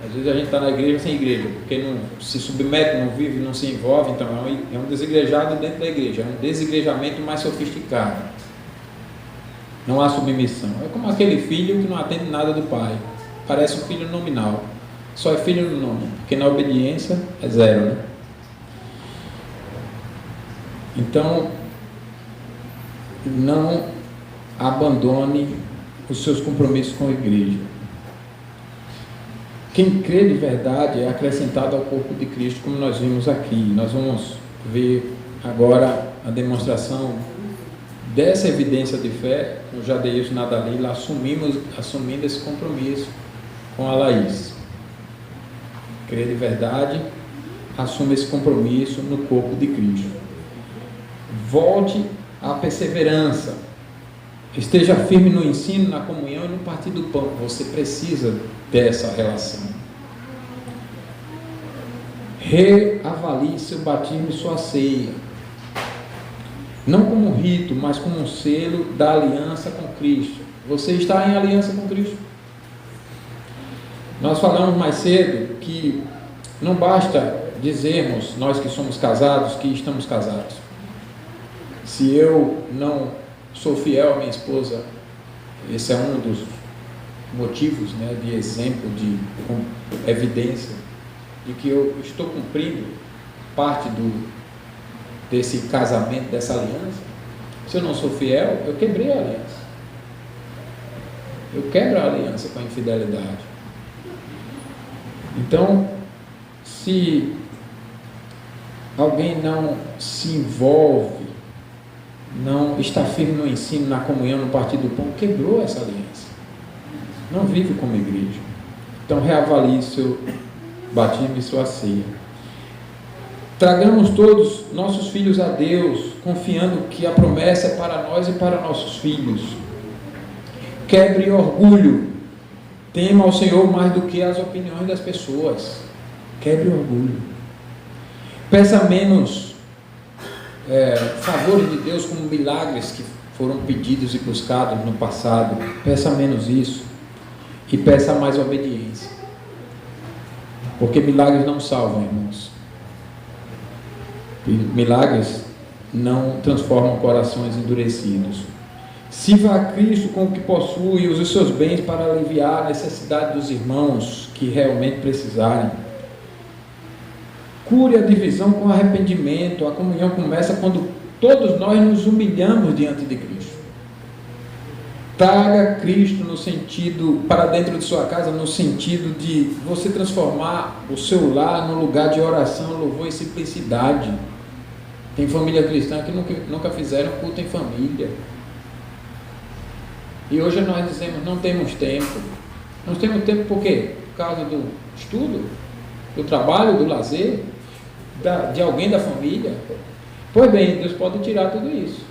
Às vezes a gente está na igreja sem igreja, porque não se submete, não vive, não se envolve. Então é um desigrejado dentro da igreja, é um desigrejamento mais sofisticado. Não há submissão. É como aquele filho que não atende nada do pai, parece um filho nominal, só é filho no nome, porque na obediência é zero, né? Então, não abandone os seus compromissos com a igreja. Quem crê de verdade é acrescentado ao corpo de Cristo, como nós vimos aqui. Nós vamos ver agora a demonstração dessa evidência de fé, com o Jadeilson e Nadalila assumindo esse compromisso com a Laís. Crê de verdade, assuma esse compromisso no corpo de Cristo. Volte à perseverança. Esteja firme no ensino, na comunhão e no partir do pão. Você precisa dessa relação. Reavalie seu batismo e sua ceia. Não como um rito, mas como um selo da aliança com Cristo. Você está em aliança com Cristo. Nós falamos mais cedo que não basta dizermos, nós que somos casados, que estamos casados. Se eu não sou fiel à minha esposa, esse é um dos motivos, né, de exemplo, de evidência de que eu estou cumprindo parte desse casamento, dessa aliança. Se eu não sou fiel, eu quebrei a aliança. Eu quebro a aliança com a infidelidade. Então, se alguém não se envolve, não está firme no ensino, na comunhão, no partir do pão, quebrou essa aliança. Não vive como igreja. Então reavalie seu batismo e sua ceia. Tragamos todos nossos filhos a Deus, confiando que a promessa é para nós e para nossos filhos. Quebre orgulho. Tema ao Senhor mais do que as opiniões das pessoas. Quebre orgulho. Peça menos favores de Deus como milagres que foram pedidos e buscados no passado. Peça menos isso e peça mais obediência, porque milagres não salvam, irmãos. Milagres não transformam corações endurecidos. Sirva a Cristo com o que possui e use os seus bens para aliviar a necessidade dos irmãos que realmente precisarem. cure a divisão com arrependimento. A comunhão começa quando todos nós nos humilhamos diante de Cristo. Traga Cristo no sentido, para dentro de sua casa, no sentido de você transformar o seu lar num lugar de oração, louvor e simplicidade. Tem família cristã que nunca fizeram culto em família. E hoje nós dizemos, não temos tempo. Não temos tempo por quê? Por causa do estudo, do trabalho, do lazer, de alguém da família. Pois bem, Deus pode tirar tudo isso.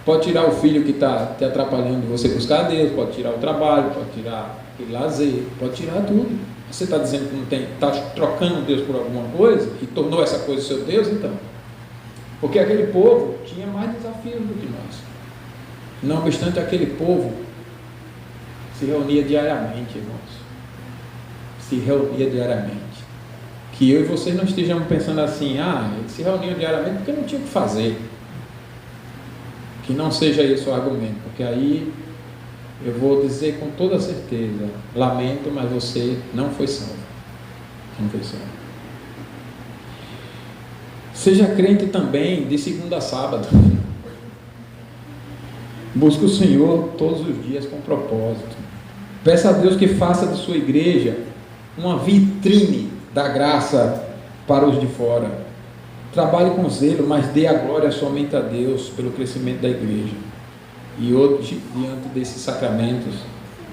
Pode tirar o filho que está te atrapalhando de você buscar a Deus, pode tirar o trabalho, pode tirar aquele lazer, pode tirar tudo. Você está dizendo que não tem, está trocando Deus por alguma coisa e tornou essa coisa seu Deus, então? Porque aquele povo tinha mais desafios do que nós. Não obstante, aquele povo se reunia diariamente, irmãos. Se reunia diariamente. Que eu e vocês não estejamos pensando assim, eles se reuniam diariamente porque não tinha o que fazer. Que não seja esse o argumento, porque aí eu vou dizer com toda certeza, lamento, mas você não foi salvo. Não foi salvo. Seja crente também de segunda a sábado. Busque o Senhor todos os dias com propósito. Peça a Deus que faça de sua igreja uma vitrine da graça para os de fora. Trabalhe com zelo, mas dê a glória somente a Deus pelo crescimento da igreja. E hoje, diante desses sacramentos,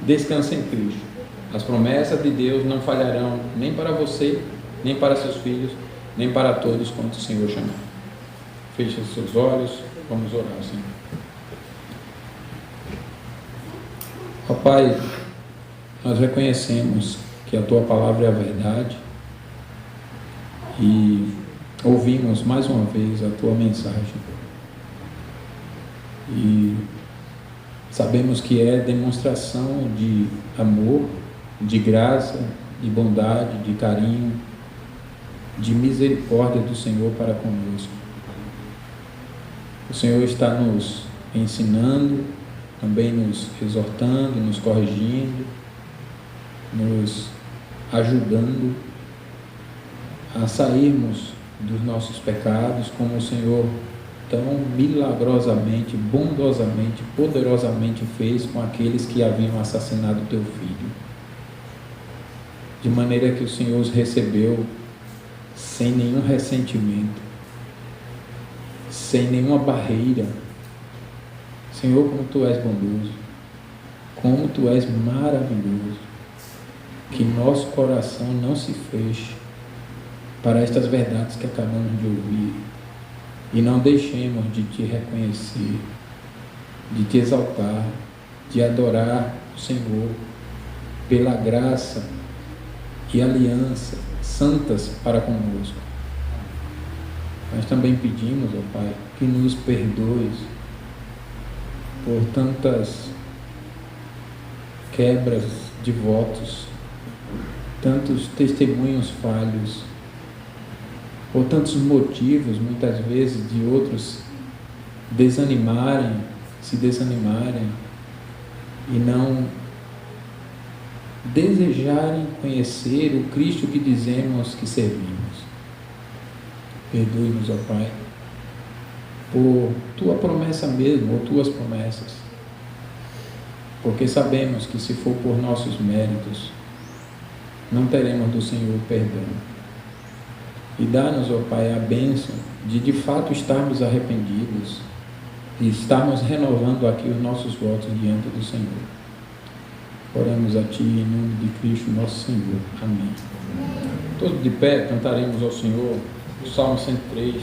descanse em Cristo. As promessas de Deus não falharão nem para você, nem para seus filhos, nem para todos quanto o Senhor chamar. Feche os seus olhos, vamos orar, Senhor. Ó Pai, nós reconhecemos que a Tua palavra é a verdade e ouvimos mais uma vez a Tua mensagem e sabemos que é demonstração de amor, de graça, de bondade, de carinho, de misericórdia do Senhor para conosco. O Senhor está nos ensinando, também nos exortando, nos corrigindo, nos ajudando a sairmos dos nossos pecados, como o Senhor tão milagrosamente, bondosamente, poderosamente fez com aqueles que haviam assassinado teu filho. De maneira que o Senhor os recebeu sem nenhum ressentimento, sem nenhuma barreira. Senhor, como Tu és bondoso, como Tu és maravilhoso, que nosso coração não se feche para estas verdades que acabamos de ouvir e não deixemos de Te reconhecer, de Te exaltar, de adorar o Senhor pela graça e aliança santas para conosco. Nós também pedimos, ó Pai, que nos perdoes por tantas quebras de votos, tantos testemunhos falhos, por tantos motivos, muitas vezes, de outros se desanimarem e não desejarem conhecer o Cristo que dizemos que servimos. Perdoe-nos, ó Pai, por Tua promessa mesmo, ou Tuas promessas, porque sabemos que se for por nossos méritos, não teremos do Senhor perdão. E dá-nos, ó Pai, a bênção de fato estarmos arrependidos e estarmos renovando aqui os nossos votos diante do Senhor. Oramos a Ti em nome de Cristo nosso Senhor. Amém. Todos de pé cantaremos ao Senhor o Salmo 103.